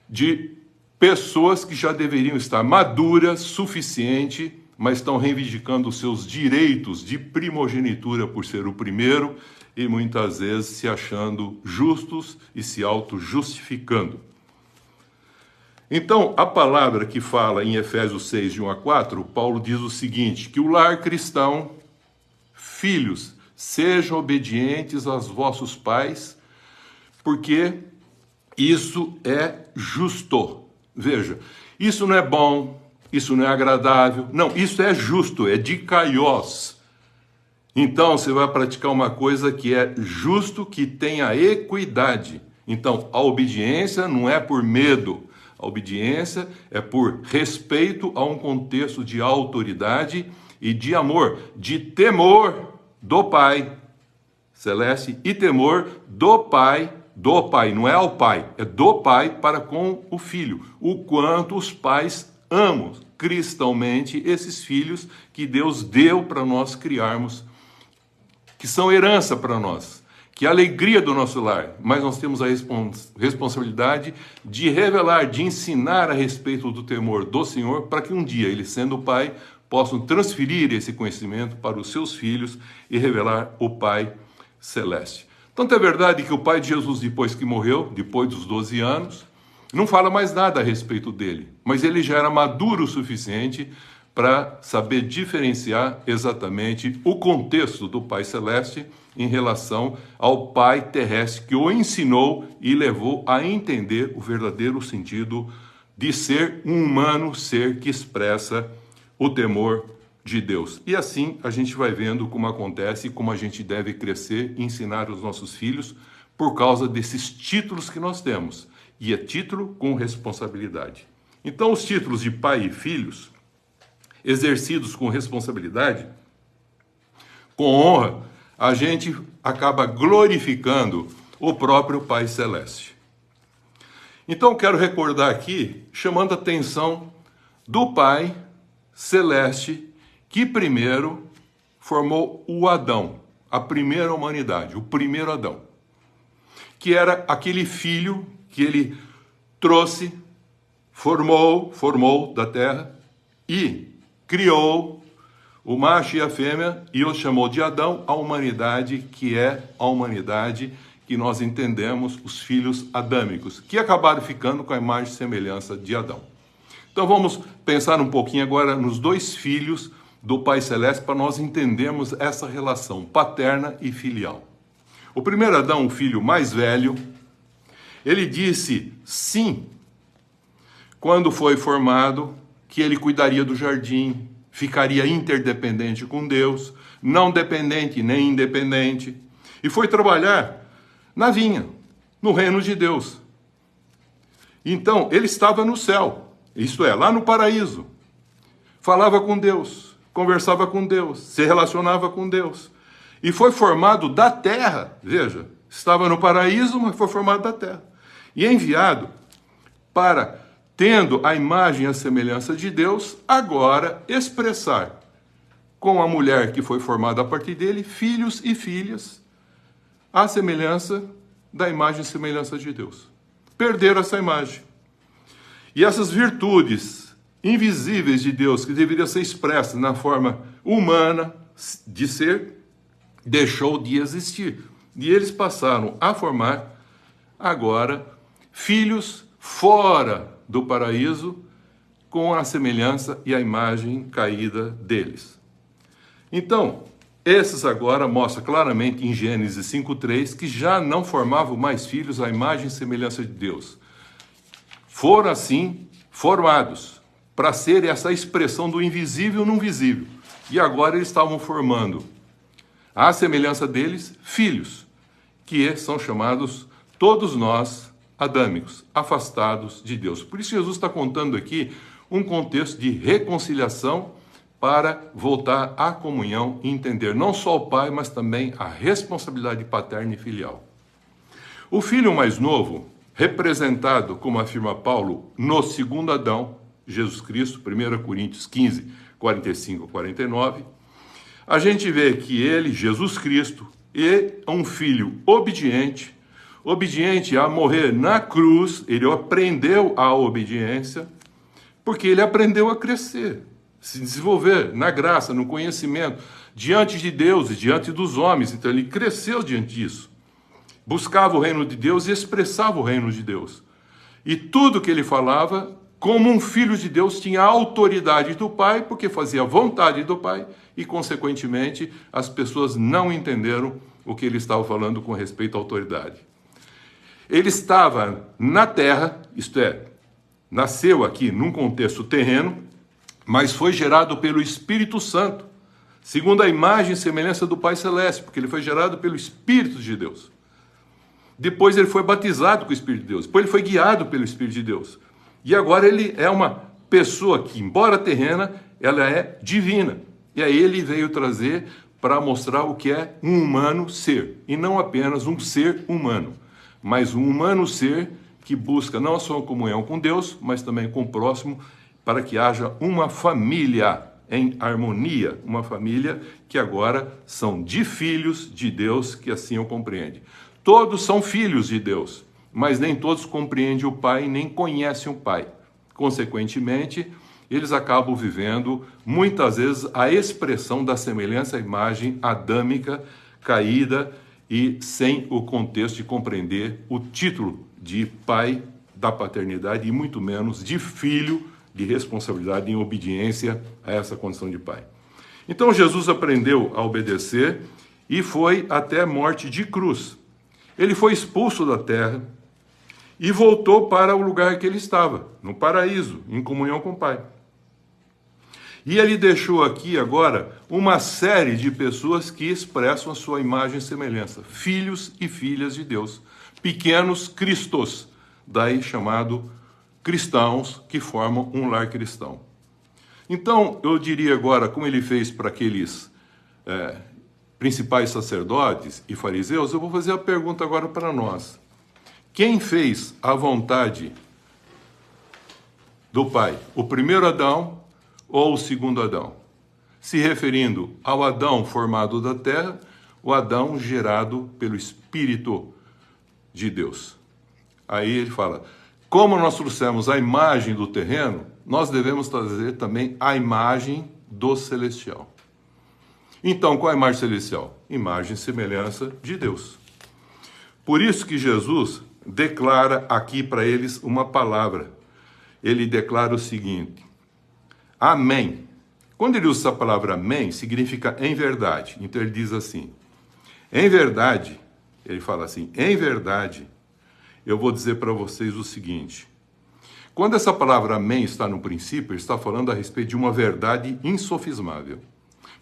de pessoas que já deveriam estar maduras, suficiente, mas estão reivindicando os seus direitos de primogenitura por ser o primeiro e muitas vezes se achando justos e se auto-justificando. Então, a palavra que fala em Efésios 6, de 1 a 4, Paulo diz o seguinte, que o lar cristão, filhos, sejam obedientes aos vossos pais, porque isso é justo. Veja, isso não é bom, isso não é agradável, não, isso é justo, é dikaios. Então, você vai praticar uma coisa que é justo, que tenha equidade. Então, a obediência não é por medo, a obediência é por respeito a um contexto de autoridade e de amor, de temor do Pai Celeste e temor do Pai, não é ao Pai, é do Pai para com o Filho. O quanto os pais amam cristãomente esses filhos que Deus deu para nós criarmos, que são herança para nós, que é a alegria do nosso lar, mas nós temos a responsabilidade de revelar, de ensinar a respeito do temor do Senhor, para que um dia, ele sendo o Pai, possam transferir esse conhecimento para os seus filhos e revelar o Pai Celeste. Tanto é verdade que o pai de Jesus, depois que morreu, depois dos 12 anos, não fala mais nada a respeito dele, mas ele já era maduro o suficiente para saber diferenciar exatamente o contexto do Pai Celeste em relação ao Pai terrestre, que o ensinou e levou a entender o verdadeiro sentido de ser um humano, ser que expressa o temor de Deus. E assim a gente vai vendo como acontece e como a gente deve crescer e ensinar os nossos filhos por causa desses títulos que nós temos. E é título com responsabilidade. Então os títulos de pai e filhos, exercidos com responsabilidade, com honra, a gente acaba glorificando o próprio Pai Celeste. Então quero recordar aqui, chamando a atenção do Pai Celeste, que primeiro formou o Adão, a primeira humanidade, o primeiro Adão, que era aquele filho que ele trouxe, formou da terra e criou o macho e a fêmea, e os chamou de Adão, a humanidade, que é a humanidade que nós entendemos, os filhos adâmicos, que acabaram ficando com a imagem e semelhança de Adão. Então vamos pensar um pouquinho agora nos dois filhos do Pai Celeste para nós entendermos essa relação paterna e filial. O primeiro Adão, o filho mais velho, ele disse sim quando foi formado, que ele cuidaria do jardim, ficaria interdependente com Deus, não dependente nem independente, e foi trabalhar na vinha, no reino de Deus. Então, ele estava no céu, isto é, lá no paraíso, falava com Deus, conversava com Deus, se relacionava com Deus, e foi formado da terra, veja, estava no paraíso, mas foi formado da terra, e enviado para, tendo a imagem e a semelhança de Deus, agora expressar com a mulher que foi formada a partir dele, filhos e filhas, a semelhança da imagem e semelhança de Deus. Perderam essa imagem. E essas virtudes invisíveis de Deus, que deveriam ser expressas na forma humana de ser, deixou de existir. E eles passaram a formar, agora, filhos fora do paraíso, com a semelhança e a imagem caída deles. Então, esses agora mostram claramente em Gênesis 5:3 que já não formavam mais filhos à imagem e semelhança de Deus. Foram assim formados para ser essa expressão do invisível no visível. E agora eles estavam formando, à semelhança deles, filhos, que são chamados todos nós adâmicos, afastados de Deus. Por isso Jesus está contando aqui um contexto de reconciliação para voltar à comunhão e entender não só o pai, mas também a responsabilidade paterna e filial. O filho mais novo, representado, como afirma Paulo, no segundo Adão, Jesus Cristo, 1 Coríntios 15, 45 a 49, a gente vê que ele, Jesus Cristo, é um filho obediente a morrer na cruz, ele aprendeu a obediência, porque ele aprendeu a crescer, se desenvolver na graça, no conhecimento, diante de Deus e diante dos homens. Então ele cresceu diante disso. Buscava o reino de Deus e expressava o reino de Deus. E tudo que ele falava, como um filho de Deus, tinha a autoridade do Pai, porque fazia a vontade do Pai, e consequentemente as pessoas não entenderam o que ele estava falando com respeito à autoridade. Ele estava na terra, isto é, nasceu aqui num contexto terreno, mas foi gerado pelo Espírito Santo, segundo a imagem e semelhança do Pai Celeste, porque ele foi gerado pelo Espírito de Deus. Depois ele foi batizado com o Espírito de Deus, depois ele foi guiado pelo Espírito de Deus. E agora ele é uma pessoa que, embora terrena, ela é divina. E aí ele veio trazer para mostrar o que é um humano ser, e não apenas um ser humano, mas um humano ser que busca não só a comunhão com Deus, mas também com o próximo, para que haja uma família em harmonia, uma família que agora são de filhos de Deus, que assim o compreende. Todos são filhos de Deus, mas nem todos compreendem o Pai, nem conhecem o Pai. Consequentemente, eles acabam vivendo, muitas vezes, a expressão da semelhança à imagem adâmica, caída, e sem o contexto de compreender o título de pai da paternidade, e muito menos de filho, de responsabilidade em obediência a essa condição de pai. Então Jesus aprendeu a obedecer e foi até a morte de cruz. Ele foi expulso da terra e voltou para o lugar que ele estava, no paraíso, em comunhão com o Pai. E ele deixou aqui agora uma série de pessoas que expressam a sua imagem e semelhança, filhos e filhas de Deus, pequenos cristos, daí chamado cristãos que formam um lar cristão. Então, eu diria agora, como ele fez para aqueles principais sacerdotes e fariseus, eu vou fazer a pergunta agora para nós. Quem fez a vontade do Pai? O primeiro Adão ou o segundo Adão? Se referindo ao Adão formado da terra, o Adão gerado pelo Espírito de Deus. Aí ele fala, como nós trouxemos a imagem do terreno, nós devemos trazer também a imagem do celestial. Então, qual é a imagem celestial? Imagem e semelhança de Deus. Por isso que Jesus declara aqui para eles uma palavra. Ele declara o seguinte: Amém. Quando ele usa essa palavra amém, significa em verdade. Então ele diz assim: em verdade, ele fala assim, em verdade, eu vou dizer para vocês o seguinte. Quando essa palavra amém está no princípio, ele está falando a respeito de uma verdade insofismável.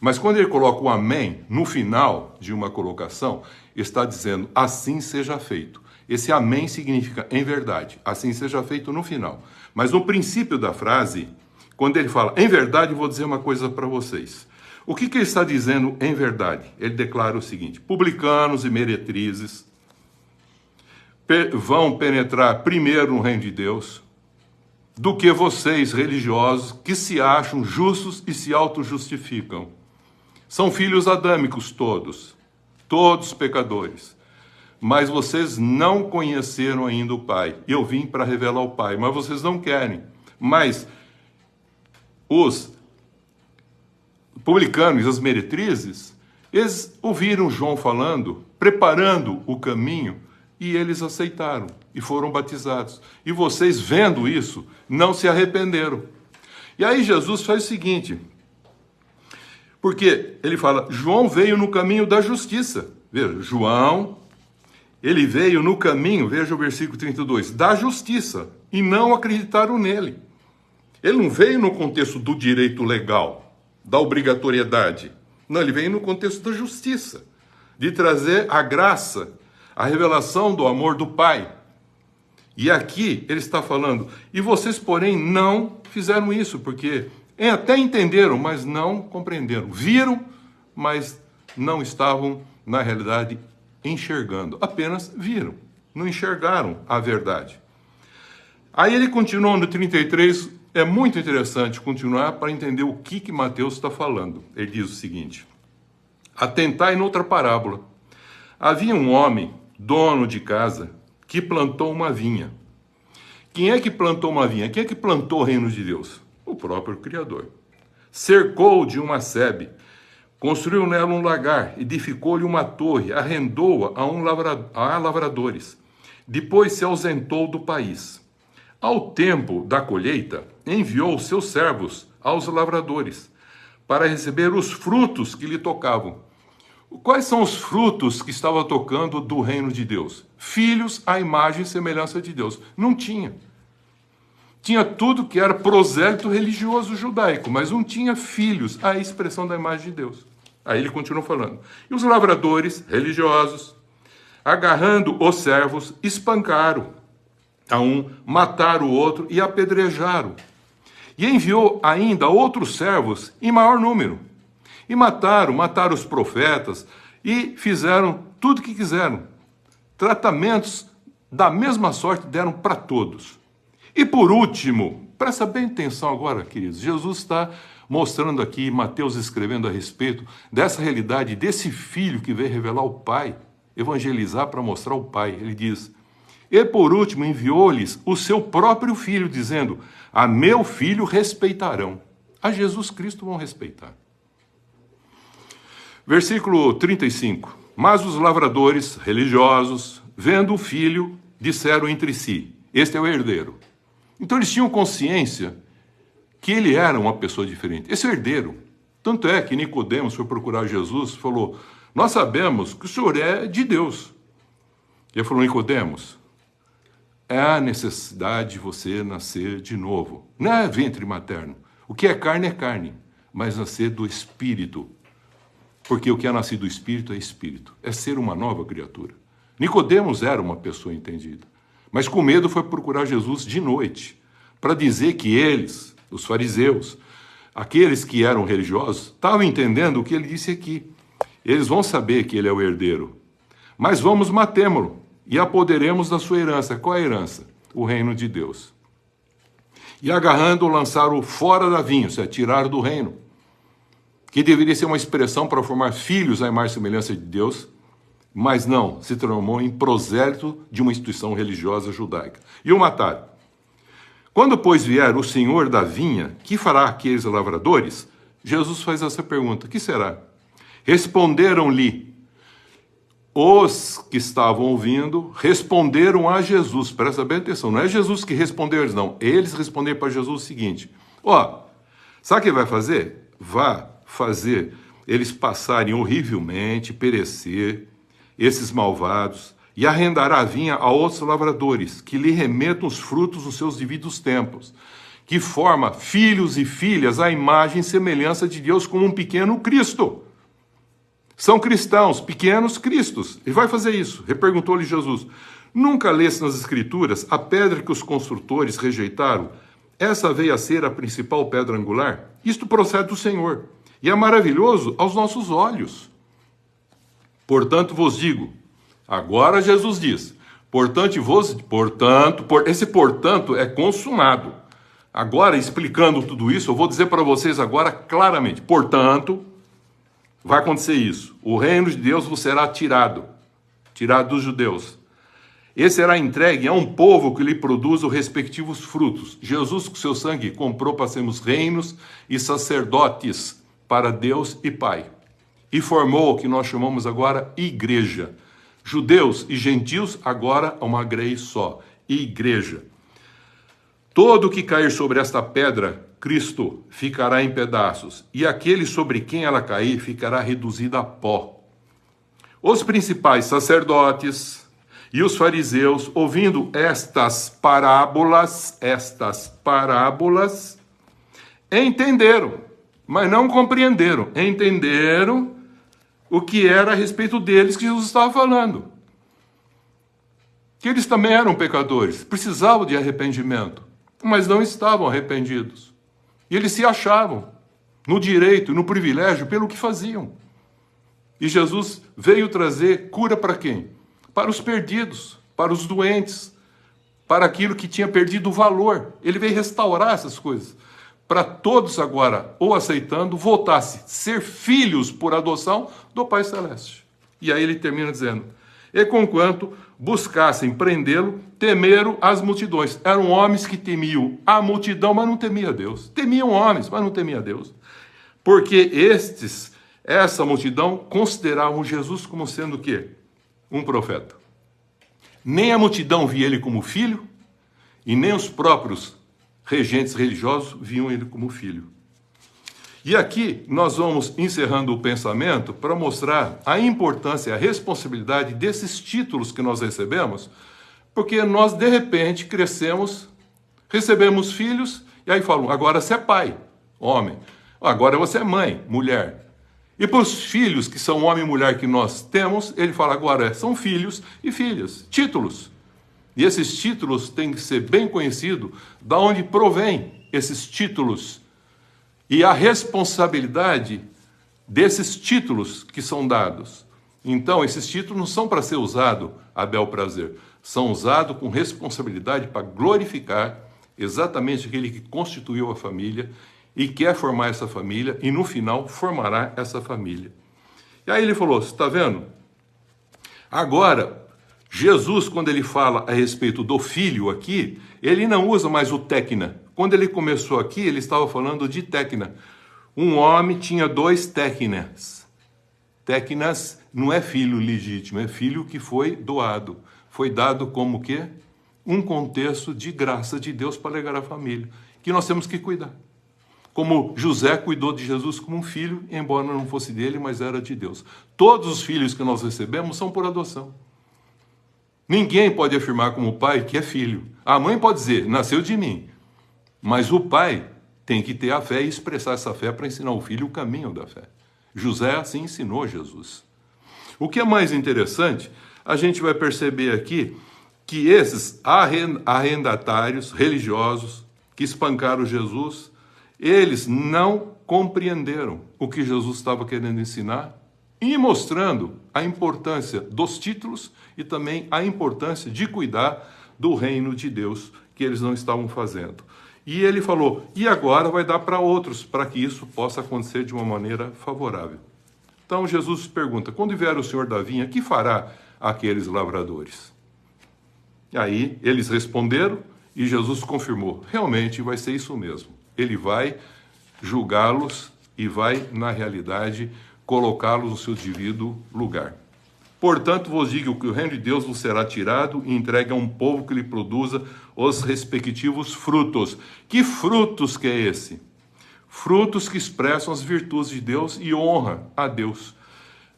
Mas quando ele coloca o amém no final de uma colocação, está dizendo assim seja feito. Esse amém significa em verdade, assim seja feito no final. Mas no princípio da frase, quando ele fala em verdade, eu vou dizer uma coisa para vocês. O que ele está dizendo em verdade? Ele declara o seguinte: publicanos e meretrizes vão penetrar primeiro no reino de Deus do que vocês, religiosos, que se acham justos e se auto-justificam. São filhos adâmicos todos pecadores. Mas vocês não conheceram ainda o Pai. Eu vim para revelar o Pai, mas vocês não querem. Mas os publicanos e as meretrizes, eles ouviram João falando, preparando o caminho, e eles aceitaram e foram batizados. E vocês, vendo isso, não se arrependeram. E aí Jesus faz o seguinte, porque ele fala, João veio no caminho da justiça. Veja, João, ele veio no caminho, veja o versículo 32, da justiça, e não acreditaram nele. Ele não veio no contexto do direito legal, da obrigatoriedade. Não, ele veio no contexto da justiça, de trazer a graça, a revelação do amor do Pai. E aqui ele está falando, e vocês, porém, não fizeram isso, porque até entenderam, mas não compreenderam. Viram, mas não estavam, na realidade, enxergando. Apenas viram, não enxergaram a verdade. Aí ele continua no 33, é muito interessante continuar para entender o que Mateus está falando. Ele diz o seguinte, atentai noutra parábola. Havia um homem, dono de casa, que plantou uma vinha. Quem é que plantou uma vinha? Quem é que plantou o reino de Deus? O próprio Criador. Cercou de uma sebe, construiu nela um lagar, edificou-lhe uma torre, arrendou-a a lavradores. Depois se ausentou do país. Ao tempo da colheita, enviou seus servos aos lavradores para receber os frutos que lhe tocavam. Quais são os frutos que estava tocando do reino de Deus? Filhos à imagem e semelhança de Deus. Não tinha. Tinha tudo que era prosélito religioso judaico, mas não tinha filhos à expressão da imagem de Deus. Aí ele continua falando. E os lavradores religiosos, agarrando os servos, espancaram a um, mataram o outro e apedrejaram. E enviou ainda outros servos em maior número. E mataram os profetas e fizeram tudo o que quiseram. Tratamentos da mesma sorte deram para todos. E por último, presta bem atenção agora, queridos, Jesus está mostrando aqui, Mateus escrevendo a respeito dessa realidade, desse filho que veio revelar o Pai, evangelizar para mostrar o Pai. Ele diz, e por último enviou-lhes o seu próprio filho, dizendo, a meu filho respeitarão. A Jesus Cristo vão respeitar. Versículo 35. Mas os lavradores religiosos, vendo o filho, disseram entre si, este é o herdeiro. Então eles tinham consciência que ele era uma pessoa diferente. Esse é o herdeiro. Tanto é que Nicodemos foi procurar Jesus e falou, nós sabemos que o Senhor é de Deus. E ele falou, Nicodemos, é a necessidade de você nascer de novo. Não é ventre materno. O que é carne, mas nascer do Espírito. Porque o que é nascido do Espírito, é ser uma nova criatura. Nicodemos era uma pessoa entendida, mas com medo foi procurar Jesus de noite, para dizer que eles, os fariseus, aqueles que eram religiosos, estavam entendendo o que ele disse aqui. Eles vão saber que ele é o herdeiro, mas vamos matemo-lo e apoderemos da sua herança. Qual é a herança? O reino de Deus. E agarrando-o, lançaram-o fora da vinha, ou seja, tiraram do reino, que deveria ser uma expressão para formar filhos à imagem e semelhança de Deus, mas não, se transformou em prosélito de uma instituição religiosa judaica. E o mataram. Quando, pois, vier o Senhor da vinha, que fará aqueles lavradores? Jesus faz essa pergunta, que será? Responderam-lhe os que estavam ouvindo, responderam a Jesus. Presta bem atenção, não é Jesus que respondeu eles, não. Eles responderam para Jesus o seguinte: sabe o que vai fazer? Vá fazer eles passarem horrivelmente, perecer, esses malvados, e arrendará a vinha a outros lavradores, que lhe remetam os frutos nos seus devidos tempos, que forma filhos e filhas à imagem e semelhança de Deus como um pequeno Cristo. São cristãos, pequenos cristos. E vai fazer isso. Reperguntou-lhe Jesus: nunca leste nas Escrituras a pedra que os construtores rejeitaram? Essa veio a ser a principal pedra angular? Isto procede do Senhor, e é maravilhoso aos nossos olhos. Portanto vos digo, agora Jesus diz, esse portanto é consumado. Agora, explicando tudo isso, eu vou dizer para vocês agora claramente, portanto, vai acontecer isso. O reino de Deus vos será tirado dos judeus. Esse será entregue a um povo que lhe produz os respectivos frutos. Jesus, com seu sangue, comprou para sermos reinos e sacerdotes para Deus e Pai. E formou o que nós chamamos agora igreja. Judeus e gentios, agora uma grei só. Igreja. Todo que cair sobre esta pedra, Cristo, ficará em pedaços, e aquele sobre quem ela cair ficará reduzido a pó. Os principais sacerdotes e os fariseus, ouvindo estas parábolas, entenderam, mas não compreenderam. Entenderam o que era a respeito deles que Jesus estava falando. Que eles também eram pecadores, precisavam de arrependimento, mas não estavam arrependidos. E eles se achavam no direito, no privilégio, pelo que faziam. E Jesus veio trazer cura para quem? Para os perdidos, para os doentes, para aquilo que tinha perdido o valor. Ele veio restaurar essas coisas, para todos agora, ou aceitando, voltasse a ser filhos por adoção do Pai Celeste. E aí ele termina dizendo: e conquanto buscassem prendê-lo, temeram as multidões. Eram homens que temiam a multidão, mas não temia Deus. Temiam homens, mas não temia Deus. Porque essa multidão, consideravam Jesus como sendo o quê? Um profeta. Nem a multidão via ele como filho, e nem os próprios regentes religiosos viam ele como filho. E aqui nós vamos encerrando o pensamento para mostrar a importância e a responsabilidade desses títulos que nós recebemos, porque nós, de repente, crescemos, recebemos filhos, e aí falam: agora você é pai, homem. Agora você é mãe, mulher. E para os filhos que são homem e mulher que nós temos, ele fala agora são filhos e filhas, títulos. E esses títulos têm que ser bem conhecidos de onde provém esses títulos e a responsabilidade desses títulos que são dados. Então, esses títulos não são para ser usados a bel prazer, são usados com responsabilidade para glorificar exatamente aquele que constituiu a família e quer formar essa família, e no final formará essa família. E aí ele falou: você está vendo? Agora, Jesus, quando ele fala a respeito do filho aqui, ele não usa mais o téquina. Quando ele começou aqui, ele estava falando de téquina. Um homem tinha 2 téquinas. Téquinas não é filho legítimo, é filho que foi doado. Foi dado como o quê? Um contexto de graça de Deus para legar a família, que nós temos que cuidar. Como José cuidou de Jesus como um filho, embora não fosse dele, mas era de Deus. Todos os filhos que nós recebemos são por adoção. Ninguém pode afirmar como pai que é filho. A mãe pode dizer: nasceu de mim. Mas o pai tem que ter a fé e expressar essa fé para ensinar o filho o caminho da fé. José assim ensinou Jesus. O que é mais interessante, a gente vai perceber aqui que esses arrendatários religiosos que espancaram Jesus, eles não compreenderam o que Jesus estava querendo ensinar e mostrando a importância dos títulos e também a importância de cuidar do reino de Deus que eles não estavam fazendo. E ele falou: e agora vai dar para outros, para que isso possa acontecer de uma maneira favorável. Então Jesus pergunta: quando vier o Senhor da vinha, que fará aqueles lavradores? E aí eles responderam e Jesus confirmou: realmente vai ser isso mesmo. Ele vai julgá-los e vai, na realidade, colocá-los no seu devido lugar. Portanto, vos digo que o reino de Deus vos será tirado e entregue a um povo que lhe produza os respectivos frutos. Que frutos que é esse? Frutos que expressam as virtudes de Deus e honra a Deus,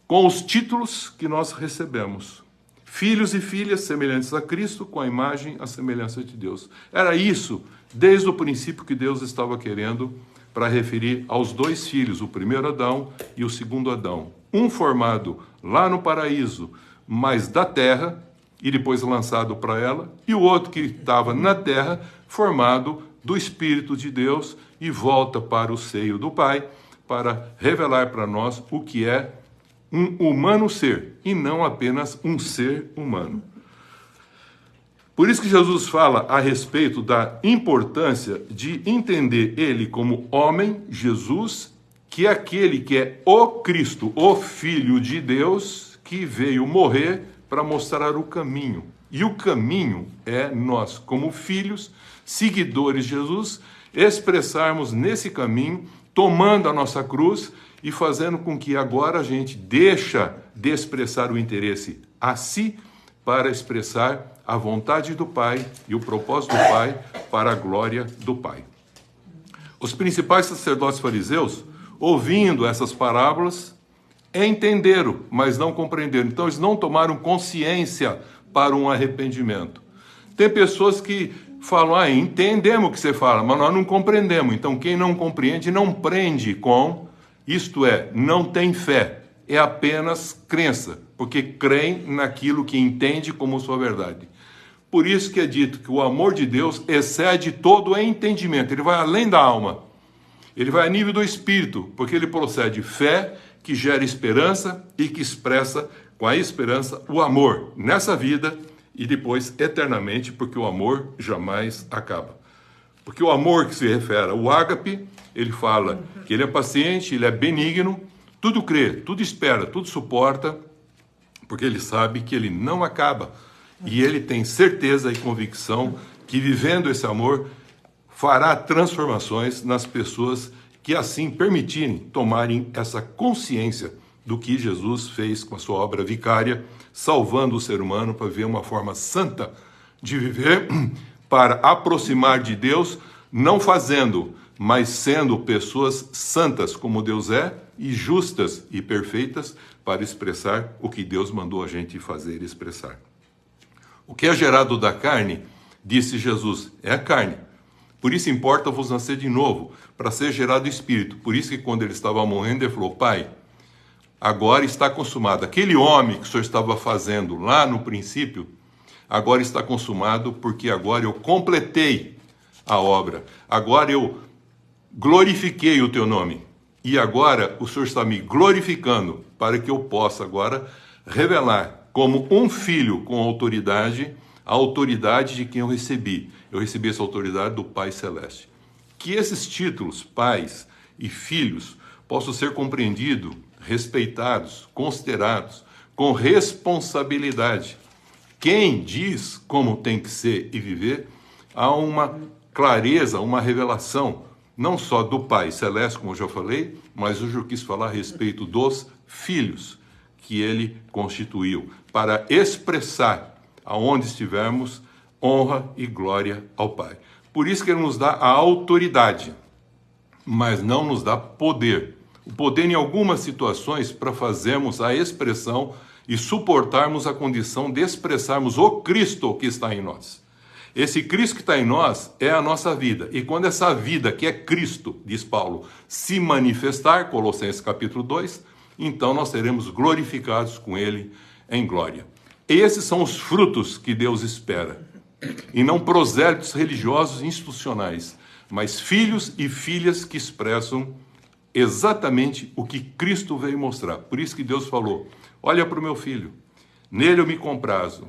com os títulos que nós recebemos. Filhos e filhas semelhantes a Cristo, com a imagem, a semelhança de Deus. Era isso, desde o princípio, que Deus estava querendo para referir aos dois filhos, o primeiro Adão e o segundo Adão. Um formado lá no paraíso, mas da terra, e depois lançado para ela, e o outro que estava na terra, formado do Espírito de Deus, e volta para o seio do Pai, para revelar para nós o que é um humano ser, e não apenas um ser humano. Por isso que Jesus fala a respeito da importância de entender ele como homem, Jesus, que é aquele que é o Cristo, o Filho de Deus, que veio morrer para mostrar o caminho. E o caminho é nós, como filhos, seguidores de Jesus, expressarmos nesse caminho, tomando a nossa cruz e fazendo com que agora a gente deixa de expressar o interesse a si para expressar a vontade do Pai e o propósito do Pai para a glória do Pai. Os principais sacerdotes fariseus, ouvindo essas parábolas, entenderam, mas não compreenderam. Então eles não tomaram consciência para um arrependimento. Tem pessoas que falam, entendemos o que você fala, mas nós não compreendemos. Então quem não compreende não prende com, isto é, não tem fé. É apenas crença, porque creem naquilo que entende como sua verdade. Por isso que é dito que o amor de Deus excede todo o entendimento. Ele vai além da alma. Ele vai a nível do espírito, porque ele procede fé, que gera esperança e que expressa com a esperança o amor nessa vida e depois eternamente, porque o amor jamais acaba. Porque o amor que se refere ao ágape, ele fala que ele é paciente, ele é benigno, tudo crê, tudo espera, tudo suporta, porque ele sabe que ele não acaba. E ele tem certeza e convicção que vivendo esse amor fará transformações nas pessoas que assim permitirem tomarem essa consciência do que Jesus fez com a sua obra vicária, salvando o ser humano para ver uma forma santa de viver, para aproximar de Deus, não fazendo, mas sendo pessoas santas como Deus é, e justas e perfeitas para expressar o que Deus mandou a gente fazer e expressar. O que é gerado da carne, disse Jesus, é a carne. Por isso importa vos nascer de novo, para ser gerado espírito. Por isso que quando ele estava morrendo, ele falou, Pai, agora está consumado. Aquele homem que o Senhor estava fazendo lá no princípio, agora está consumado, porque agora eu completei a obra. Agora eu glorifiquei o teu nome. E agora o Senhor está me glorificando para que eu possa agora revelar como um filho com autoridade, a autoridade de quem eu recebi. Eu recebi essa autoridade do Pai Celeste. Que esses títulos, pais e filhos, possam ser compreendidos, respeitados, considerados, com responsabilidade. Quem diz como tem que ser e viver, há uma clareza, uma revelação, não só do Pai Celeste, como eu já falei, mas hoje eu quis falar a respeito dos filhos que ele constituiu, para expressar, aonde estivermos, honra e glória ao Pai. Por isso que ele nos dá a autoridade, mas não nos dá poder. O poder em algumas situações para fazermos a expressão e suportarmos a condição de expressarmos o Cristo que está em nós. Esse Cristo que está em nós é a nossa vida. E quando essa vida, que é Cristo, diz Paulo, se manifestar, Colossenses capítulo 2, então nós seremos glorificados com ele em glória. Esses são os frutos que Deus espera. E não prosélitos religiosos e institucionais, mas filhos e filhas que expressam exatamente o que Cristo veio mostrar. Por isso que Deus falou, olha para o meu filho, nele eu me comprazo,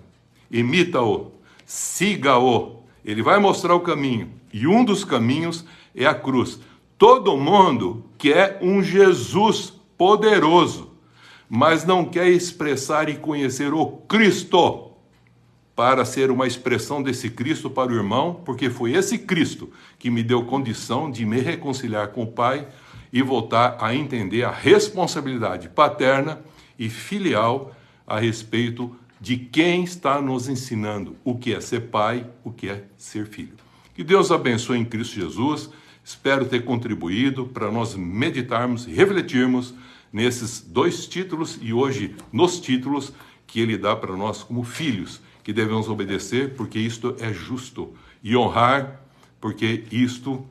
imita-o, siga-o, ele vai mostrar o caminho, e um dos caminhos é a cruz. Todo mundo quer um Jesus poderoso, mas não quer expressar e conhecer o Cristo, para ser uma expressão desse Cristo para o irmão, porque foi esse Cristo que me deu condição de me reconciliar com o Pai e voltar a entender a responsabilidade paterna e filial a respeito de quem está nos ensinando o que é ser pai, o que é ser filho. Que Deus abençoe em Cristo Jesus. Espero ter contribuído para nós meditarmos e refletirmos nesses 2 títulos e hoje nos títulos que ele dá para nós como filhos, que devemos obedecer porque isto é justo, e honrar porque isto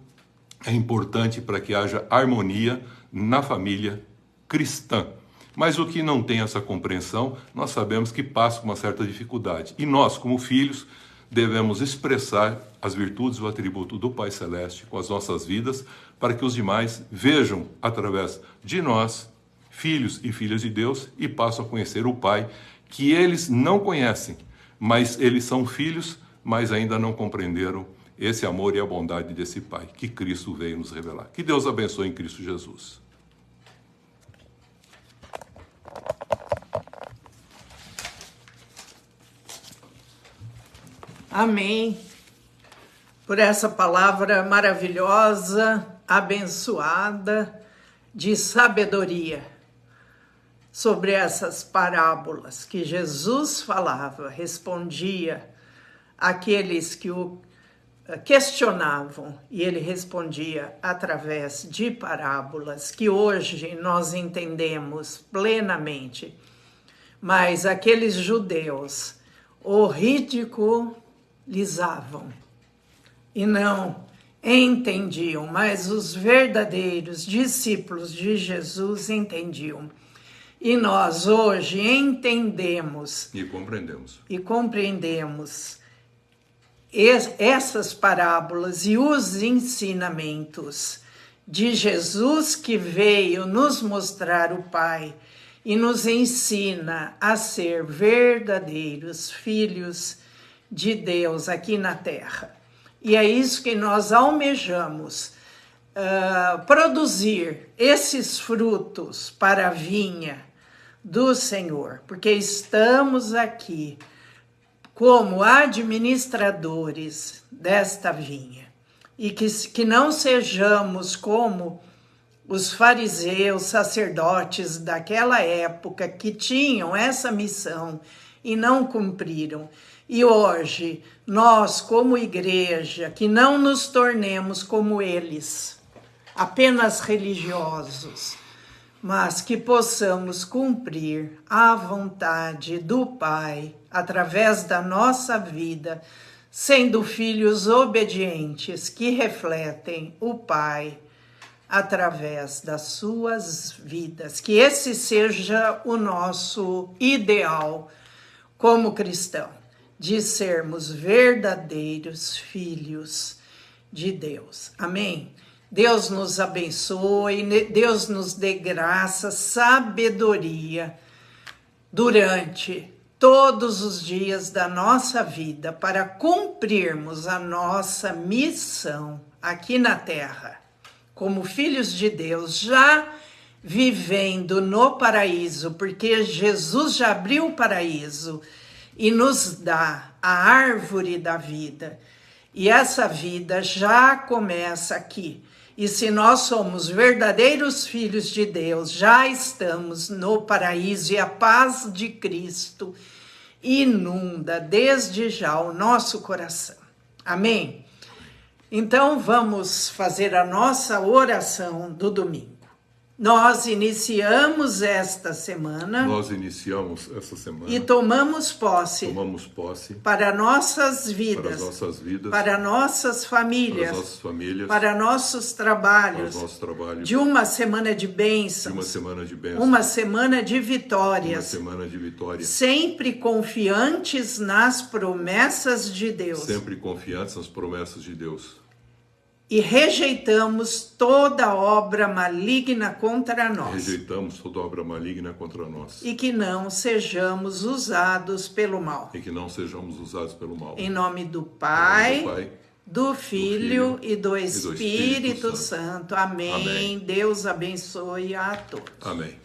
é importante para que haja harmonia na família cristã. Mas o que não tem essa compreensão, nós sabemos que passa com uma certa dificuldade. E nós, como filhos, devemos expressar as virtudes e o atributo do Pai Celeste com as nossas vidas, para que os demais vejam através de nós, filhos e filhas de Deus, e passam a conhecer o Pai, que eles não conhecem, mas eles são filhos, mas ainda não compreenderam esse amor e a bondade desse Pai, que Cristo veio nos revelar. Que Deus abençoe em Cristo Jesus. Amém. Por essa palavra maravilhosa, abençoada, de sabedoria sobre essas parábolas que Jesus falava, respondia àqueles que o questionavam, e ele respondia através de parábolas que hoje nós entendemos plenamente. Mas aqueles judeus o ridicularizavam e não entendiam, mas os verdadeiros discípulos de Jesus entendiam. E nós hoje entendemos E compreendemos essas parábolas e os ensinamentos de Jesus, que veio nos mostrar o Pai e nos ensina a ser verdadeiros filhos de Deus aqui na terra. E é isso que nós almejamos, produzir esses frutos para a vinha do Senhor, porque estamos aqui como administradores desta vinha, e que não sejamos como os fariseus, sacerdotes daquela época, que tinham essa missão e não cumpriram. E hoje, nós como igreja, que não nos tornemos como eles, apenas religiosos, mas que possamos cumprir a vontade do Pai através da nossa vida, sendo filhos obedientes que refletem o Pai através das suas vidas. Que esse seja o nosso ideal como cristão, de sermos verdadeiros filhos de Deus. Amém? Deus nos abençoe, Deus nos dê graça, sabedoria durante todos os dias da nossa vida para cumprirmos a nossa missão aqui na terra, como filhos de Deus, já vivendo no paraíso, porque Jesus já abriu o paraíso e nos dá a árvore da vida. E essa vida já começa aqui. E se nós somos verdadeiros filhos de Deus, já estamos no paraíso, e a paz de Cristo inunda desde já o nosso coração. Amém? Então vamos fazer a nossa oração do domingo. Nós iniciamos esta semana. E tomamos posse. Para nossas vidas. Para nossas famílias. Para nossos trabalhos. De uma semana de bênçãos. Uma semana de vitórias. Sempre confiantes nas promessas de Deus. E rejeitamos toda obra maligna contra nós. E que não sejamos usados pelo mal. Em nome do Pai, do Filho e do Espírito Santo. Amém. Deus abençoe a todos. Amém.